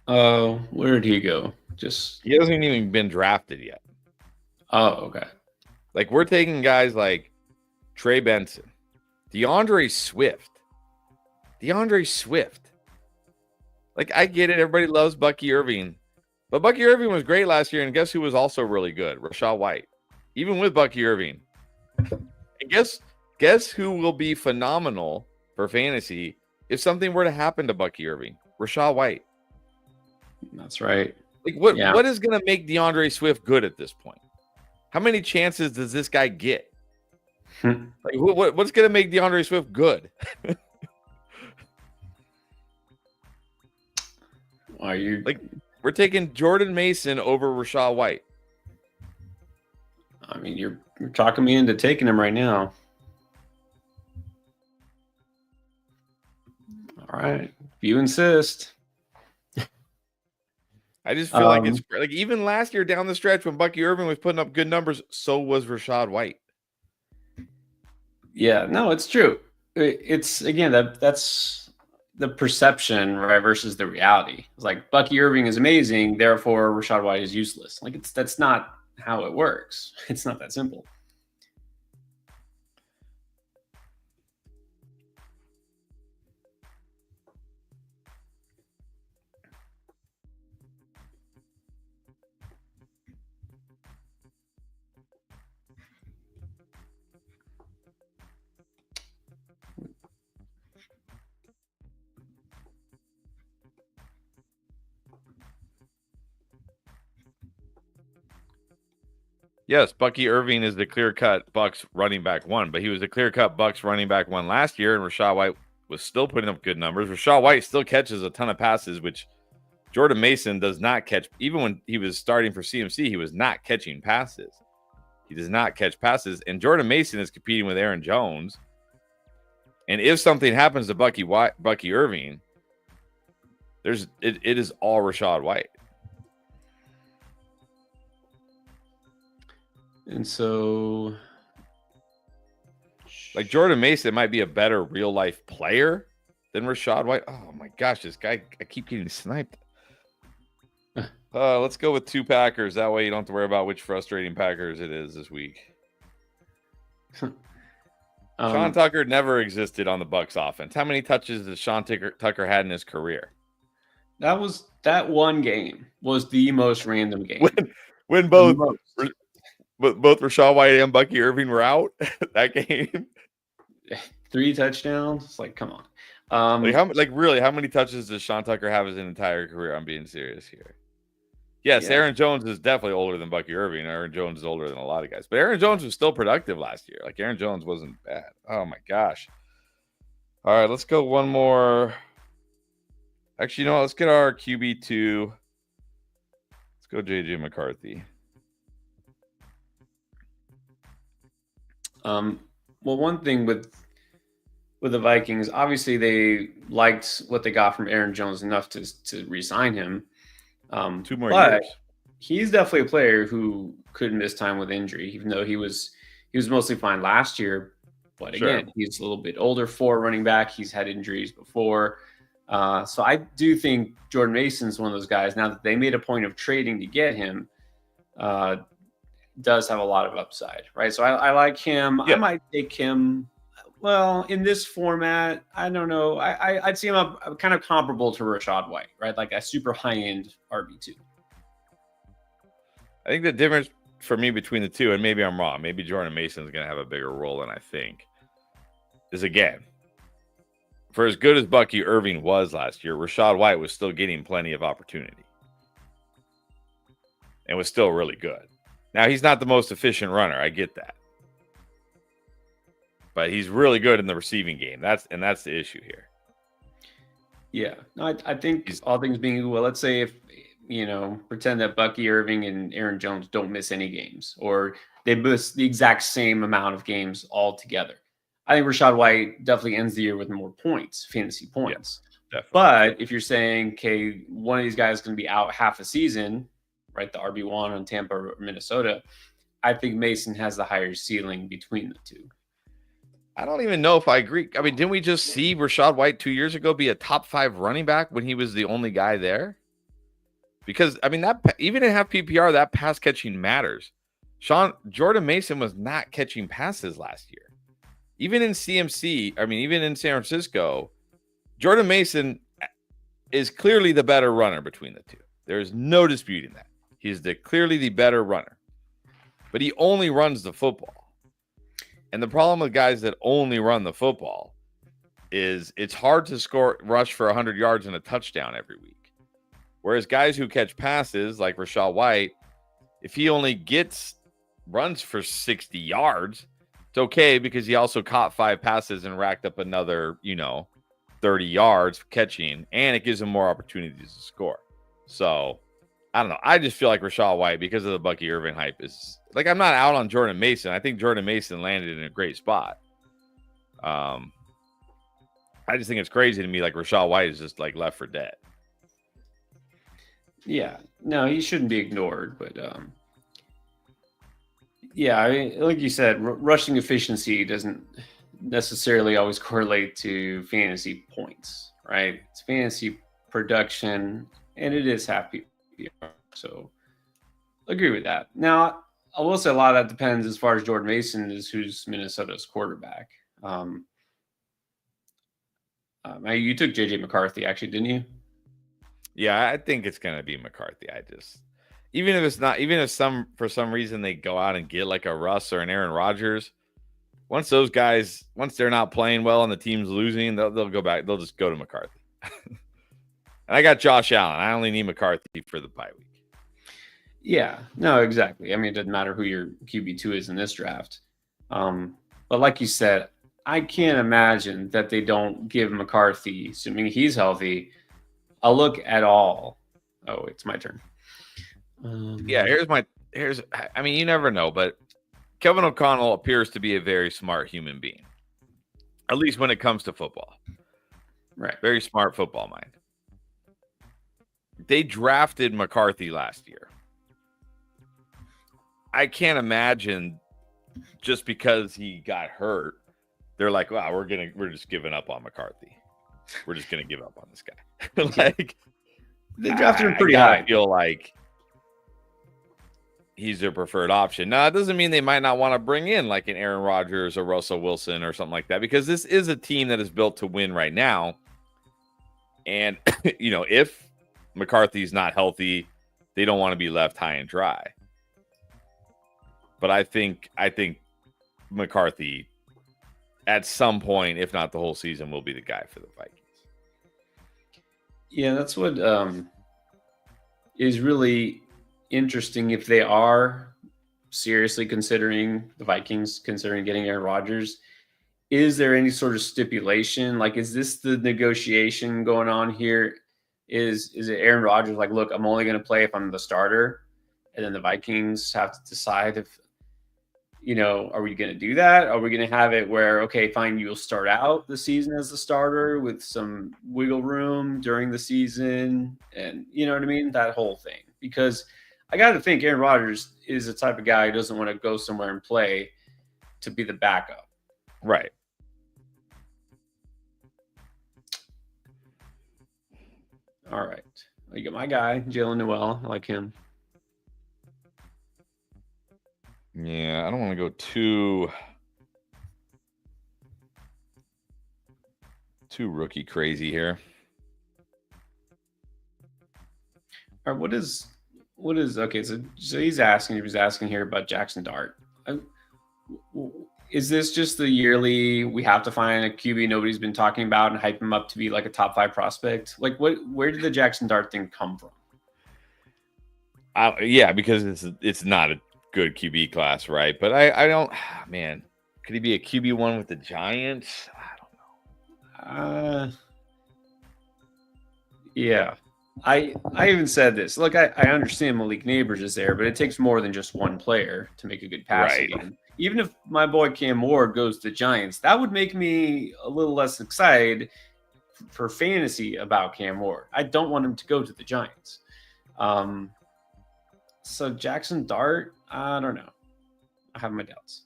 Oh, where did he go? He hasn't even been drafted yet. Oh, okay. Like, we're taking guys like Trey Benson, DeAndre Swift. Like, I get it. Everybody loves Bucky Irving. But Bucky Irving was great last year, and guess who was also really good? Rachaad White. Even with Bucky Irving. And guess who will be phenomenal for fantasy if something were to happen to Bucky Irving? Rachaad White. That's right. Like, what is going to make DeAndre Swift good at this point? How many chances does this guy get? Like, what's going to make DeAndre Swift good? Are you like, we're taking Jordan Mason over Rachaad White? I mean, you're talking me into taking him right now. All right, if you insist. I just feel like it's like even last year down the stretch when Bucky Irving was putting up good numbers, so was Rachaad White. Yeah, no, it's true. It's again that's the perception, right, versus the reality. It's like Bucky Irving is amazing, therefore Rachaad White is useless. Like that's not how it works. It's not that simple. Yes, Bucky Irving is the clear-cut Bucks running back 1, but he was the clear-cut Bucks running back 1 last year, and Rachaad White was still putting up good numbers. Rachaad White still catches a ton of passes, which Jordan Mason does not catch. Even when he was starting for CMC, he was not catching passes. He does not catch passes, and Jordan Mason is competing with Aaron Jones. And if something happens to Bucky Irving, it is all Rachaad White. And so, like, Jordan Mason might be a better real life player than Rachaad White. Oh my gosh, this guy, I keep getting sniped. Let's go with 2 Packers. That way you don't have to worry about which frustrating Packers it is this week. Sean Tucker never existed on the Bucs offense. How many touches has Sean Tucker had in his career? That one game was the most random game. When both Rachaad White and Bucky Irving were out that game. 3 touchdowns. It's like, come on. How many touches does Sean Tucker have his entire career? I'm being serious here. Yes, Yeah. Aaron Jones is definitely older than Bucky Irving. Aaron Jones is older than a lot of guys. But Aaron Jones was still productive last year. Like, Aaron Jones wasn't bad. Oh, my gosh. All right, let's go one more. Actually, you know what? Let's get our QB2. Let's go JJ McCarthy. Well, one thing with the Vikings, obviously they liked what they got from Aaron Jones enough to re-sign him. 2 more but years. He's definitely a player who could miss time with injury, even though he was mostly fine last year. But again, Sure. he's a little bit older for running back. He's had injuries before. So I do think Jordan Mason's one of those guys, now that they made a point of trading to get him, does have a lot of upside, right? So I like him. Yeah. I might take him. Well, in this format, I don't know. I'd see him up kind of comparable to Rachaad White, right? Like a super high-end RB2. I think the difference for me between the two, and maybe I'm wrong, maybe Jordan Mason is going to have a bigger role than I think, is again, for as good as Bucky Irving was last year, Rachaad White was still getting plenty of opportunity and was still really good. Now, he's not the most efficient runner. I get that. But he's really good in the receiving game. That's the issue here. Yeah. No, I think all things being equal, let's say if, pretend that Bucky Irving and Aaron Jones don't miss any games, or they miss the exact same amount of games altogether. I think Rachaad White definitely ends the year with more points, fantasy points. Yeah, but if you're saying, okay, one of these guys is going to be out half a season, right, the RB1 on Tampa or Minnesota, I think Mason has the higher ceiling between the two. I don't even know if I agree. I mean, didn't we just see Rachaad White 2 years ago be a top 5 running back when he was the only guy there? Because, I mean, that even in half PPR, that pass catching matters. Jordan Mason was not catching passes last year. Even in CMC, I mean, even in San Francisco, Jordan Mason is clearly the better runner between the two. There is no disputing that. He's clearly the better runner. But he only runs the football. And the problem with guys that only run the football is it's hard to rush for 100 yards and a touchdown every week. Whereas guys who catch passes like Rachaad White, if he only runs for 60 yards, it's okay because he also caught 5 passes and racked up another, 30 yards catching, and it gives him more opportunities to score. So, I don't know. I just feel like Rachaad White, because of the Bucky Irving hype, is like, I'm not out on Jordan Mason. I think Jordan Mason landed in a great spot. I just think it's crazy to me, like Rachaad White is just like left for dead. Yeah, no, he shouldn't be ignored, but yeah, I mean, like you said, rushing efficiency doesn't necessarily always correlate to fantasy points, right? It's fantasy production, and it is half PPR, so agree with that. Now, I will say a lot of that depends as far as Jordan Mason is who's Minnesota's quarterback. You took JJ McCarthy, actually, didn't you? Yeah, I think it's gonna be McCarthy. Even if for some reason they go out and get like a Russ or an Aaron Rodgers, once those guys, once they're not playing well and the team's losing, they'll go back. They'll just go to McCarthy. And I got Josh Allen. I only need McCarthy for the bye week. Yeah, no, exactly. I mean, it doesn't matter who your QB2 is in this draft. But like you said, I can't imagine that they don't give McCarthy, assuming he's healthy, a look at all. Oh, it's my turn. Yeah, I mean, you never know, but Kevin O'Connell appears to be a very smart human being, at least when it comes to football. Right. Very smart football mind. They drafted McCarthy last year. I can't imagine just because he got hurt, they're like, wow, we're just giving up on McCarthy. We're just gonna give up on this guy. Like, they drafted him pretty high. I feel like he's their preferred option. Now, it doesn't mean they might not want to bring in like an Aaron Rodgers or Russell Wilson or something like that, because this is a team that is built to win right now. And if McCarthy's not healthy, they don't want to be left high and dry. But I think McCarthy, at some point, if not the whole season, will be the guy for the Vikings. Yeah, that's what is really interesting if they are seriously considering the Vikings considering getting Aaron Rodgers. Is there any sort of stipulation? Like, is this the negotiation going on here? Is it Aaron Rodgers like, look, I'm only going to play if I'm the starter, and then the Vikings have to decide if, are we going to do that? Are we going to have it where, okay, fine, you'll start out the season as the starter with some wiggle room during the season, and you know what I mean? That whole thing. Because I got to think Aaron Rodgers is the type of guy who doesn't want to go somewhere and play to be the backup. Right. All right. You got my guy, Jalen Noel. I like him. Yeah, I don't want to go too rookie crazy here. All right, what is okay? So he's asking here about Jackson Dart. Is this just the yearly? We have to find a QB nobody's been talking about and hype him up to be like a top 5 prospect. Like, where did the Jackson Dart thing come from? Yeah, because it's not a good QB class, right? But I don't, man. Could he be a QB1 with the Giants? I don't know. Yeah. I even said this. Look, I understand Malik Neighbors is there, but it takes more than just one player to make a good passing game. Even if my boy Cam Ward goes to the Giants, that would make me a little less excited for fantasy about Cam Ward. I don't want him to go to the Giants. So Jackson Dart, I don't know. I have my doubts.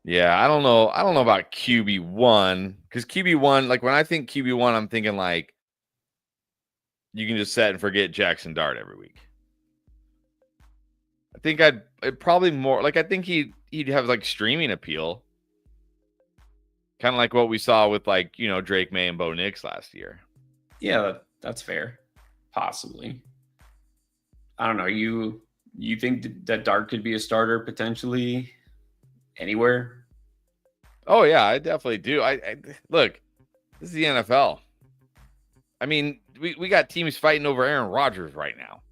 Yeah, I don't know. I don't know about QB1 because QB1, like when I think QB1, I'm thinking like you can just set and forget Jackson Dart every week. I think I'd probably more like I think he'd have like streaming appeal, kind of like what we saw with like Drake May and Bo Nix last year. Yeah, that's fair. Possibly. I don't know. You think that Dart could be a starter potentially anywhere? Oh yeah, I definitely do. I look, this is the NFL. I mean, we got teams fighting over Aaron Rodgers right now.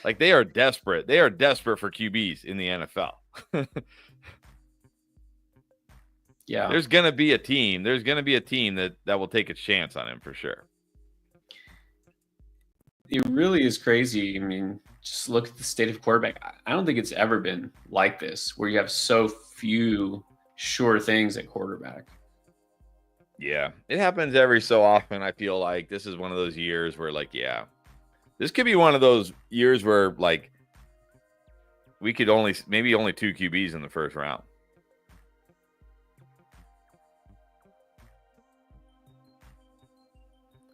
Like they are desperate. They are desperate for QBs in the NFL. Yeah. There's gonna be a team. There's gonna be a team that will take a chance on him for sure. It really is crazy. I mean, just look at the state of quarterback. I don't think it's ever been like this, where you have so few sure things at quarterback. Yeah, it happens every so often. I feel like this is one of those years where, like, yeah, this could be one of those years where, like, we could maybe only 2 QBs in the first round.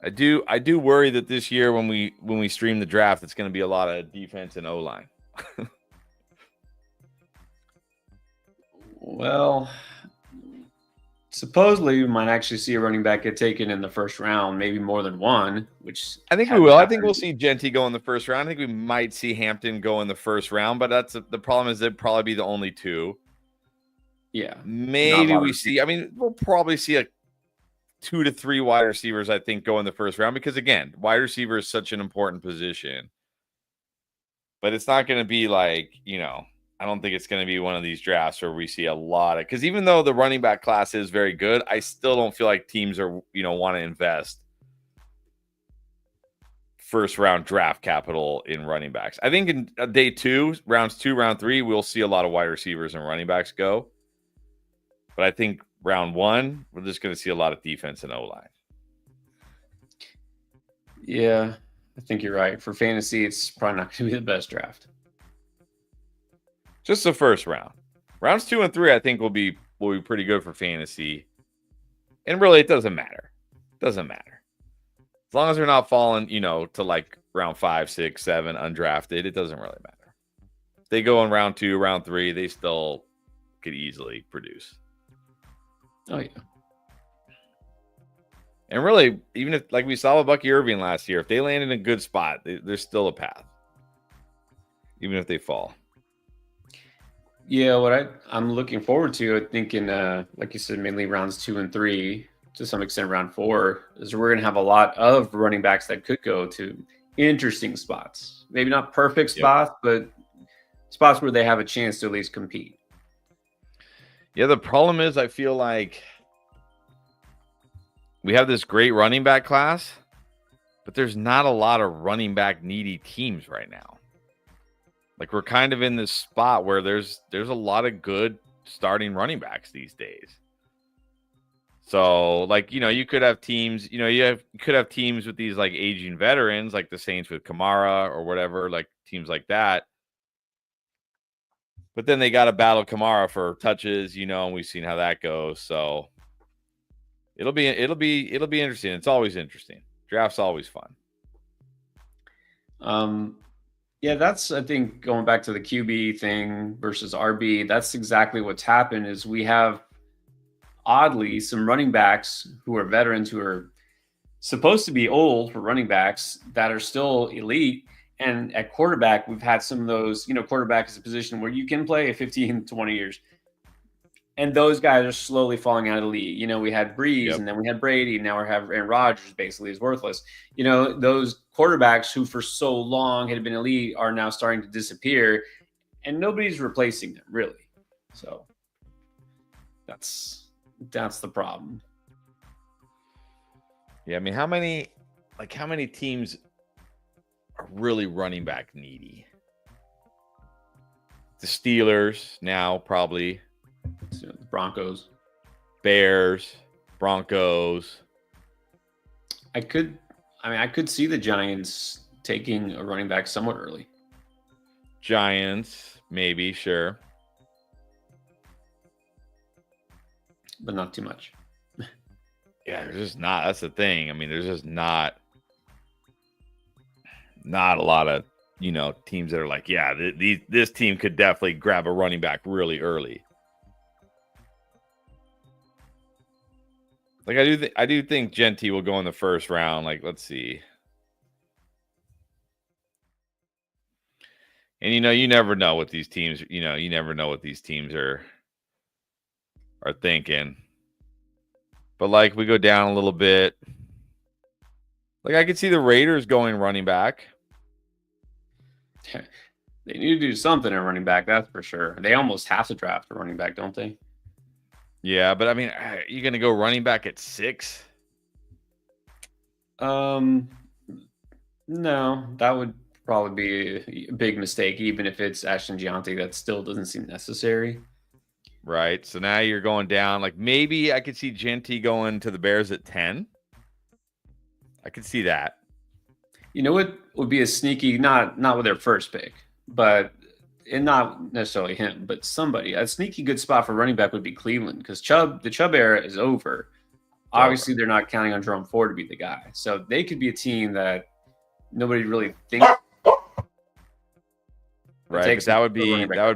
I do worry that this year when we stream the draft, it's going to be a lot of defense and O-line. Well, supposedly we might actually see a running back get taken in the first round, maybe more than one, which I think we will. I think we'll see Genty go in the first round. I think we might see Hampton go in the first round, but the problem is they'd probably be the only 2. Yeah. Maybe we see, I mean, we'll probably see a 2 to 3 wide receivers, I think, go in the first round because, again, wide receiver is such an important position. But it's not going to be like, I don't think it's going to be one of these drafts where we see a lot of, because even though the running back class is very good, I still don't feel like teams are, want to invest first round draft capital in running backs. I think in day 2, round 3, we'll see a lot of wide receivers and running backs go. But I think round 1, we're just going to see a lot of defense and O-line. Yeah, I think you're right. For fantasy, it's probably not going to be the best draft. Just the first round. Rounds 2 and 3, I think will be pretty good for fantasy. And really, it doesn't matter. Doesn't matter. As long as they're not falling, to like round 5, 6, 7, undrafted, it doesn't really matter. If they go in round 2, round 3, they still could easily produce. Oh, yeah. And really, even if, like we saw with Bucky Irving last year, if they land in a good spot, there's still a path. Even if they fall. Yeah, what I'm looking forward to, I think in, like you said, mainly rounds 2 and 3, to some extent round 4, is we're going to have a lot of running backs that could go to interesting spots. Maybe not perfect Yep. spots, but spots where they have a chance to at least compete. Yeah, the problem is I feel like we have this great running back class, but there's not a lot of running back needy teams right now. Like we're kind of in this spot where there's a lot of good starting running backs these days. So, like, you could have teams, you could have teams with these like aging veterans, like the Saints with Kamara or whatever, like teams like that. But then they got to battle Kamara for touches, and we've seen how that goes. So it'll be interesting. It's always interesting. Draft's always fun. Yeah, that's, I think, going back to the QB thing versus RB, that's exactly what's happened is we have oddly some running backs who are veterans who are supposed to be old for running backs that are still elite. And at quarterback, we've had some of those, quarterback is a position where you can play 15, 20 years. And those guys are slowly falling out of the league. We had Breeze, Yep. and then we had Brady, and now we have Aaron Rodgers basically is worthless. Those quarterbacks who for so long had been elite are now starting to disappear, and nobody's replacing them really. So that's the problem. Yeah, I mean, how many teams are really running back needy? The Steelers now, probably. The Broncos, Bears, Broncos. I could see the Giants taking a running back somewhat early. Giants, maybe, sure. But not too much. Yeah, there's just not. That's the thing. I mean, there's just not a lot of, teams that are like, yeah, this team could definitely grab a running back really early. Like I do think Genty will go in the first round. Like, let's see. And you never know what these teams, you never know what these teams are thinking. But like we go down a little bit. Like I could see the Raiders going running back. They need to do something at running back, that's for sure. They almost have to draft a running back, don't they? Yeah, but I mean, are you going to go running back at 6? No, that would probably be a big mistake, even if it's Ashton Gianti. That still doesn't seem necessary. Right. So now you're going down. Like maybe I could see Genty going to the Bears at 10. I could see that. You know what would be a sneaky, not with their first pick, but and not necessarily him, but somebody. A sneaky good spot for running back would be Cleveland because the Chubb era is over. Obviously, they're not counting on Jerome Ford to be the guy, so they could be a team that nobody really thinks. Right, that would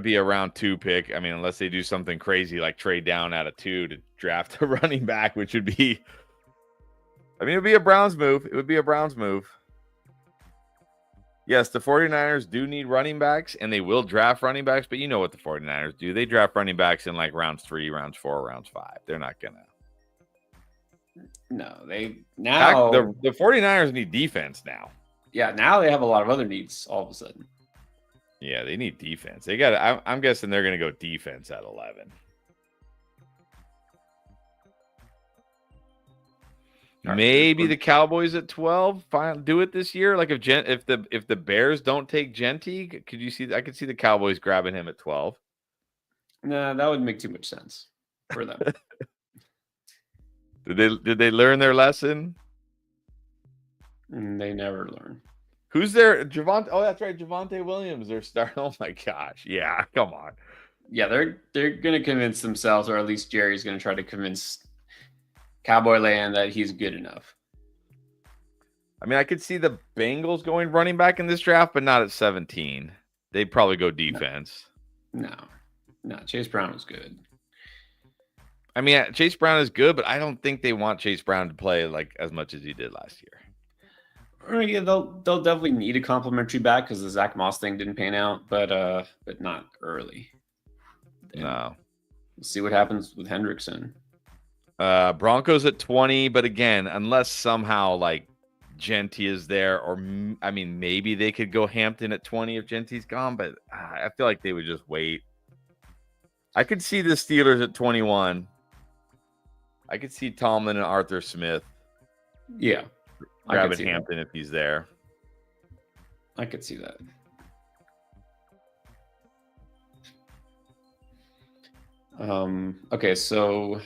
be a round 2 pick. I mean, unless they do something crazy like trade down out of 2 to draft a running back, which would be, I mean, it would be a Browns move. It would be a Browns move. Yes, the 49ers do need running backs, and they will draft running backs, but you know what the 49ers do. They draft running backs in like rounds 3, rounds 4, rounds 5. They're not going to. No, now the 49ers need defense now. Yeah, now they have a lot of other needs all of a sudden. Yeah, they need defense. They got. I'm guessing they're going to go defense at 11. Maybe the Cowboys at 12 do it this year. Like if the Bears don't take Genty, could you see? I could see the Cowboys grabbing him at 12. No, that would make too much sense for them. Did they learn their lesson? They never learn. Who's there? Javonte. Oh, that's right, Javonte Williams. They're starting. Oh my gosh, yeah, come on. Yeah, they're gonna convince themselves, or at least Jerry's gonna try to convince Cowboy Land that he's good enough. I mean, I could see the Bengals going running back in this draft, but not at 17. They'd probably go defense. No, Chase Brown was good. I mean, Chase Brown is good, but I don't think they want Chase Brown to play like as much as he did last year. Yeah, they'll definitely need a complimentary back because the Zach Moss thing didn't pan out, but not early. No. We'll see what happens with Hendrickson. Broncos at 20, but again, unless somehow like Genty is there, or I mean, maybe they could go Hampton at 20 if Genty's gone, but I feel like they would just wait. I could see the Steelers at 21. I could see Tomlin and Arthur Smith. Yeah. Grabbing Hampton if he's there. I could see that. Okay, so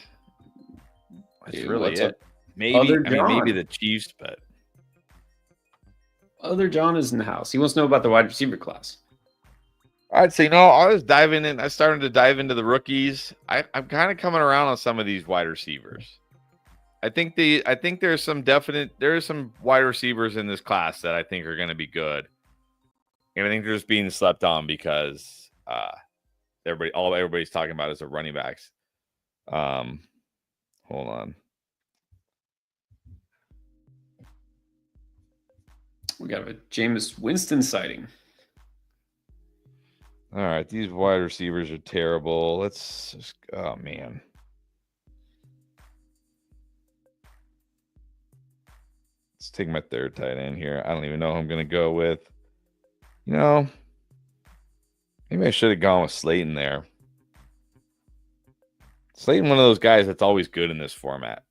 that's really it. Maybe maybe the Chiefs, but other John is in the house. He wants to know about the wide receiver class. I'd say no. I was diving in. I started to dive into the rookies. I'm kind of coming around on some of these wide receivers. I think there's some wide receivers in this class that I think are going to be good. And I think they're just being slept on because everybody's talking about is the running backs. Hold on. We got a Jameis Winston sighting. All right, these wide receivers are terrible. Let's just, oh man. Let's take my third tight end here. I don't even know who I'm going to go with. You know, maybe I should have gone with Slayton there. Slayton, one of those guys that's always good in this format.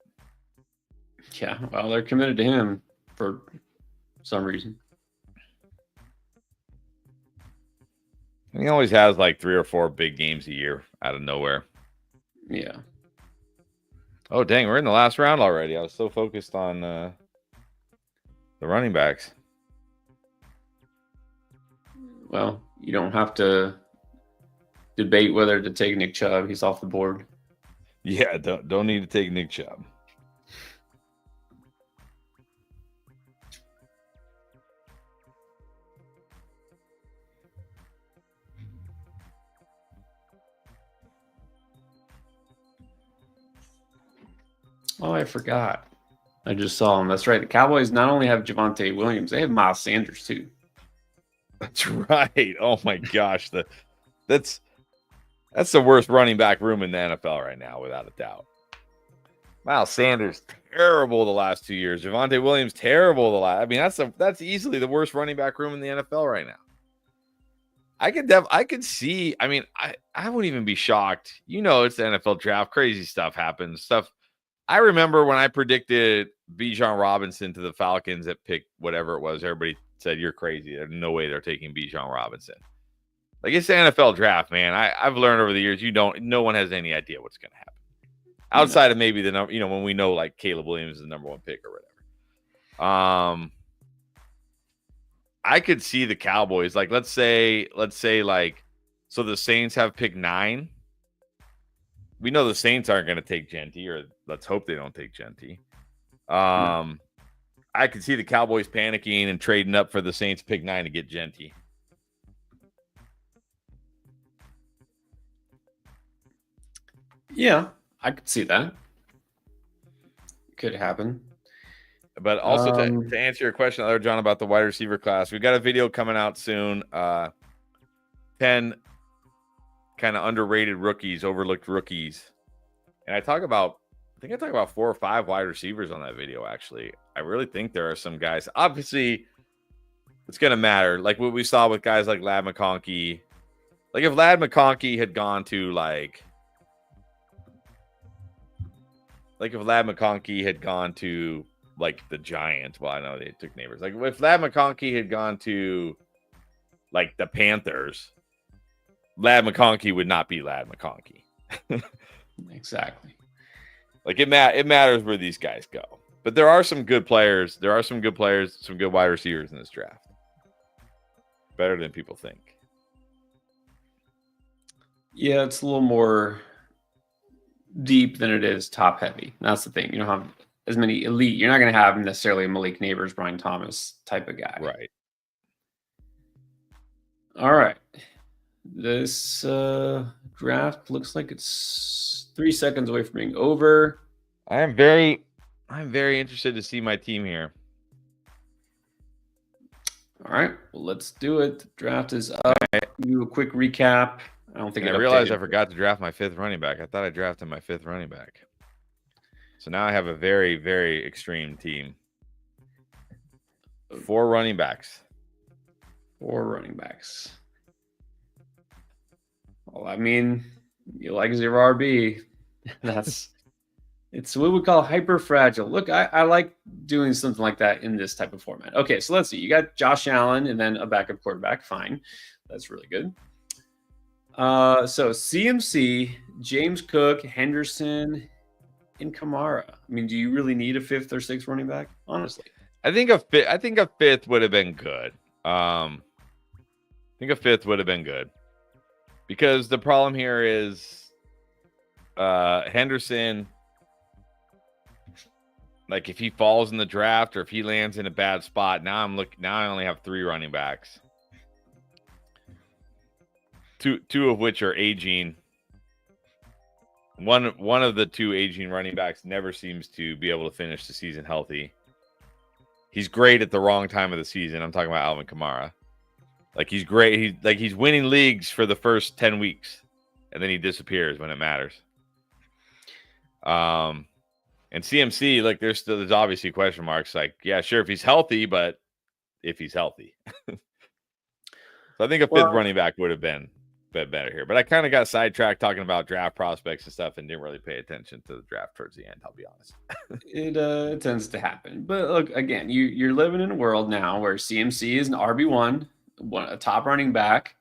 Yeah, well, they're committed to him for some reason. And he always has like 3 or 4 big games a year out of nowhere. Yeah. Oh, dang, we're in the last round already. I was so focused on the running backs. Well, you don't have to debate whether to take Nick Chubb. He's off the board. Yeah, don't need to take Nick Chubb. Oh, I forgot. I just saw him. That's right. The Cowboys not only have Javonte Williams, they have Miles Sanders too. That's right. Oh my gosh, that's the worst running back room in the NFL right now, without a doubt. Miles Sanders terrible the last 2 years. Javonte Williams terrible the last. I mean, that's easily the worst running back room in the NFL right now. I could see. I mean, I wouldn't even be shocked. You know, it's the NFL draft. Crazy stuff happens. I remember when I predicted Bijan Robinson to the Falcons at pick whatever it was. Everybody said you're crazy. There's no way they're taking Bijan Robinson. Like, it's the NFL draft, man. I've learned over the years no one has any idea what's going to happen outside of maybe the number. You know, when we know like Caleb Williams is the number 1 pick or whatever. I could see the Cowboys, like, let's say like, so the Saints have pick 9. We know the Saints aren't going to take Genty, or let's hope they don't take Genty. I could see the Cowboys panicking and trading up for the Saints pick 9 to get Genty. Yeah, I could see that. Could happen. But also to answer your question, John, about the wide receiver class, we've got a video coming out soon. 10 kind of underrated rookies, overlooked rookies. And I think I talk about 4 or 5 wide receivers on that video, actually. I really think there are some guys. Obviously, it's going to matter. Like what we saw with guys like Ladd McConkey. Like if Ladd McConkey had gone to like the Giants. Well, I know they took neighbors. Like if Ladd McConkey had gone to like the Panthers, Ladd McConkey would not be Ladd McConkey. Exactly. Like it matters where these guys go. But there are some good players. There are some good players, some good wide receivers in this draft. Better than people think. Yeah, it's a little more deep than it is top heavy. That's the thing. You don't have as many elite. You're not going to have necessarily a Malik Neighbors, Brian Thomas type of guy. Right. All right. This draft looks like it's 3 seconds away from being over. I'm very interested to see my team here. All right. Well, let's do it. The draft is up. Do a quick recap. I don't think I realized I forgot to draft my 5th running back. I thought I drafted my 5th running back. So now I have a very, very extreme team. 4 running backs. 4 running backs. Well, I mean, you like 0 RB. It's what we call hyper fragile. Look, I like doing something like that in this type of format. Okay, so let's see. You got Josh Allen and then a backup quarterback. Fine. That's really good. So CMC, James Cook, Henderson, and Kamara. I mean, do you really need a 5th or 6th running back? Honestly. I think a 5th would have been good. I think a 5th would have been good. Because the problem here is Henderson, like if he falls in the draft or if he lands in a bad spot, now I only have 3 running backs. Two of which are aging. One of the 2 aging running backs never seems to be able to finish the season healthy. He's great at the wrong time of the season. I'm talking about Alvin Kamara. Like he's great. He's winning leagues for the first 10 weeks, and then he disappears when it matters. And CMC, like there's obviously question marks. Like, yeah, sure, if he's healthy, but if he's healthy. So I think a 5th running back would have been better here. But I kind of got sidetracked talking about draft prospects and stuff and didn't really pay attention to the draft towards the end, I'll be honest. It tends to happen. But look, again, you're living in a world now where CMC is an RB1, a top running back.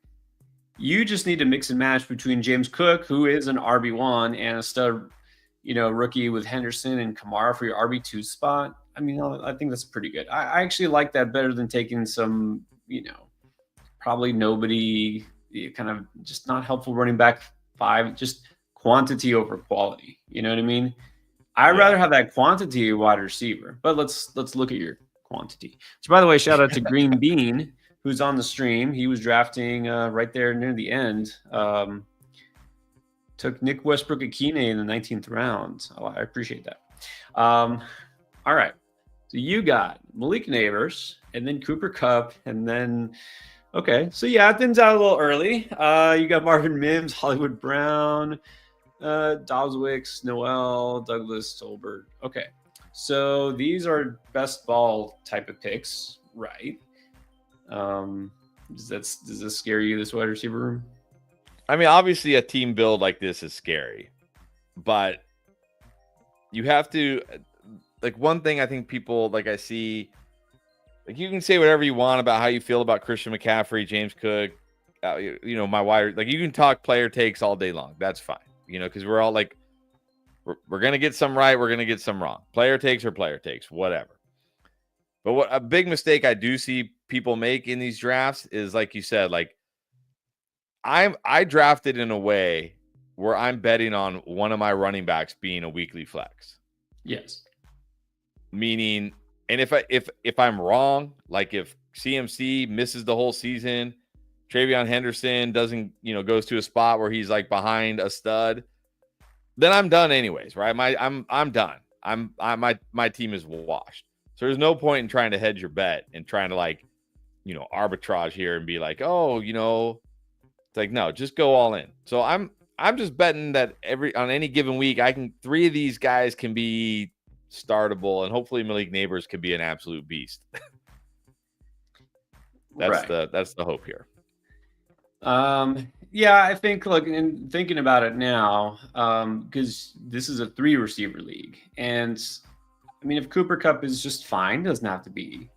You just need to mix and match between James Cook, who is an RB1, and a stud, rookie with Henderson and Kamara for your RB2 spot. I mean, I think that's pretty good. I actually like that better than taking some, probably nobody, kind of just not helpful running back 5, just quantity over quality. You know what I mean? I'd rather have that quantity wide receiver, but let's look at your quantity. So by the way, shout out to Green Bean, who's on the stream. He was drafting right there near the end. Took Nick Westbrook-Akine in the 19th round. Oh, I appreciate that. All right. So you got Malik Neighbors and then Cooper Kupp and then okay. So yeah, it thins out a little early. You got Marvin Mims, Hollywood Brown, Doswicks, Noel, Douglas, Tolbert. Okay. So these are best ball type of picks, right? Does this scare you, this wide receiver room? I mean, obviously a team build like this is scary, but you have to, like, one thing I think people, like, I see, like, you can say whatever you want about how you feel about Christian McCaffrey, James Cook, my wide, like, you can talk player takes all day long. That's fine, because we're all like, we're going to get some right. We're going to get some wrong. Player takes or player takes, whatever. But what a big mistake I do see people make in these drafts is, like you said, like, I drafted in a way where I'm betting on one of my running backs being a weekly flex. Yes. Meaning, and if I'm wrong, like if CMC misses the whole season, Travion Henderson doesn't, goes to a spot where he's like behind a stud, then I'm done anyways, right? I'm done. My team is washed. So there's no point in trying to hedge your bet and trying to, like, arbitrage here and be like, oh, it's like, no, just go all in. So I'm just betting that on any given week, 3 of these guys can be startable, and hopefully Malik Neighbors could be an absolute beast. That's the hope here. Yeah, I think, look, in thinking about it now, because this is a 3 receiver league, and I mean, if Cooper Kupp is just fine, doesn't have to be,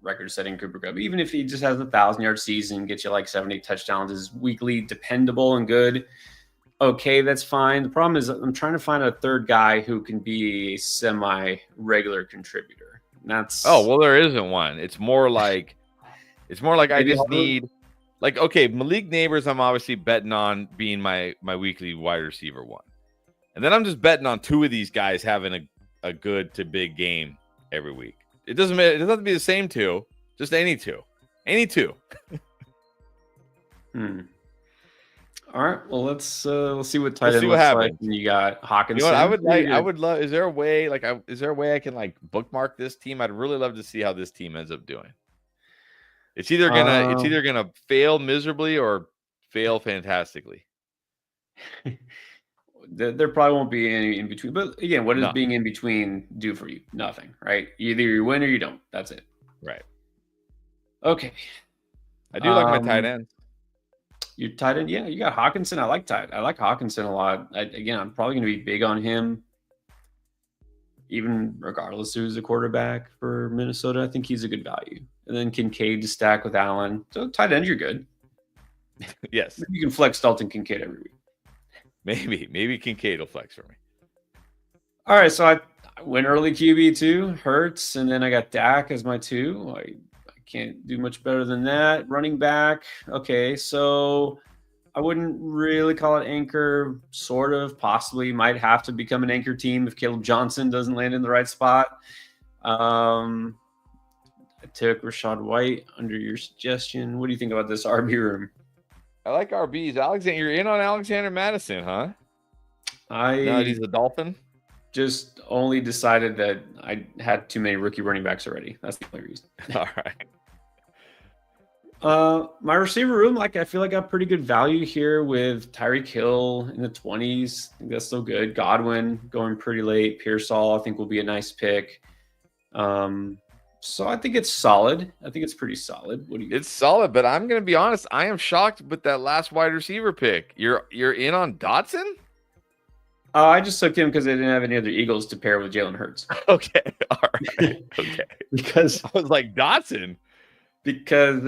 record-setting Cooper Kupp. Even if he just has a 1,000-yard season, gets you like 70 touchdowns, is weekly dependable and good. Okay, that's fine. The problem is I'm trying to find a third guy who can be a semi-regular contributor. Well, there isn't one. It's more like I just need, like, okay, Malik Neighbors, I'm obviously betting on being my weekly wide receiver 1. And then I'm just betting on 2 of these guys having a good to big game every week. It doesn't matter. It doesn't have to be the same 2, just any 2. Any 2. All right. Well, let's see what tight end looks like. And you got Hawkinson. You know what? I would love. Is there a way? Is there a way I can, like, bookmark this team? I'd really love to see how this team ends up doing. It's either gonna fail miserably or fail fantastically. There probably won't be any in between. But again, what does being in between do for you? Nothing, right? Either you win or you don't. That's it. Right. Okay. I do like my tight ends. Your tight end, yeah, you got Hawkinson. I like Hawkinson a lot. Again, I'm probably going to be big on him, even regardless who's the quarterback for Minnesota. I think he's a good value. And then Kincaid to stack with Allen. So tight end, you're good. Yes. Maybe you can flex Dalton Kincaid every week. Maybe Kincaid will flex for me. All right, so I went early QB too, Hurts, and then I got Dak as my 2. I can't do much better than that. Running back, okay, so I wouldn't really call it anchor, sort of, possibly might have to become an anchor team if Caleb Johnson doesn't land in the right spot. I took Rachaad White under your suggestion. What do you think about this RB room? I like RBs. Alexander, you're in on Alexander Madison, huh? No, he's a Dolphin. Just only decided that I had too many rookie running backs already. That's the only reason. All right. My receiver room, I feel like I got pretty good value here with Tyreek Hill in the 20s. I think that's still good. Godwin going pretty late. Pearsall, I think, will be a nice pick. So I think it's solid. I think it's pretty solid. What do you? It's solid, but I'm gonna be honest. I am shocked with that last wide receiver pick. You're in on Dotson? I just took him because they didn't have any other Eagles to pair with Jalen Hurts. Okay, all right, okay. because I was like Dotson. Because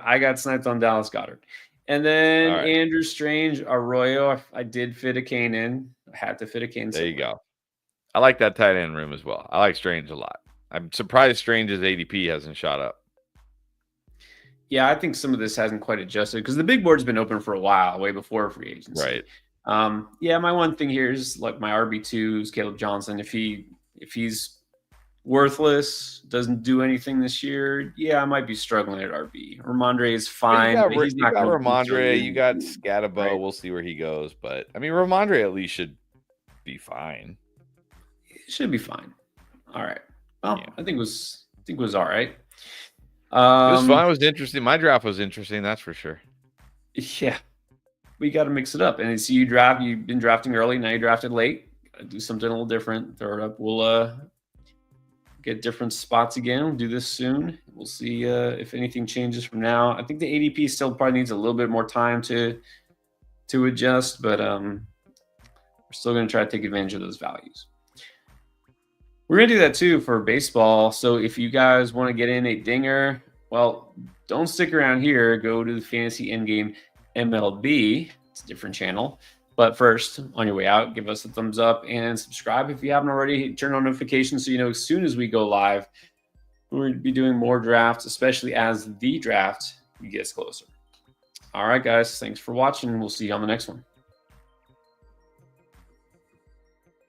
I got sniped on Dallas Goedert. And then Andrew Strange, Arroyo, I did fit a Kane in. I had to fit a Kane. There you go. I like that tight end room as well. I like Strange a lot. I'm surprised Strange's ADP hasn't shot up. Yeah, I think some of this hasn't quite adjusted because the big board's been open for a while, way before free agency. Right. Yeah, my one thing here is like my RB2 is Caleb Johnson. If he's worthless, doesn't do anything this year, yeah, I might be struggling at RB. Ramondre is fine. You got Ramondre, you got Scatabo. Right. We'll see where he goes. But I mean, Ramondre at least should be fine. It should be fine. All right. Well, yeah. I think it was all right. It was fun. It was interesting. My draft was interesting, that's for sure. Yeah. We got to mix it up. And so you've been drafting early, now you drafted late. Gotta do something a little different. Throw it up. We'll get different spots again. We'll do this soon. We'll see if anything changes from now. I think the ADP still probably needs a little bit more time to adjust, but we're still going to try to take advantage of those values. We're going to do that too for baseball. So if you guys want to get in a dinger, well, don't stick around here. Go to the Fantasy Endgame MLB. It's a different channel. But first, on your way out, give us a thumbs up and subscribe if you haven't already. Turn on notifications so you know as soon as we go live, we're going to be doing more drafts, especially as the draft gets closer. All right, guys. Thanks for watching. We'll see you on the next one.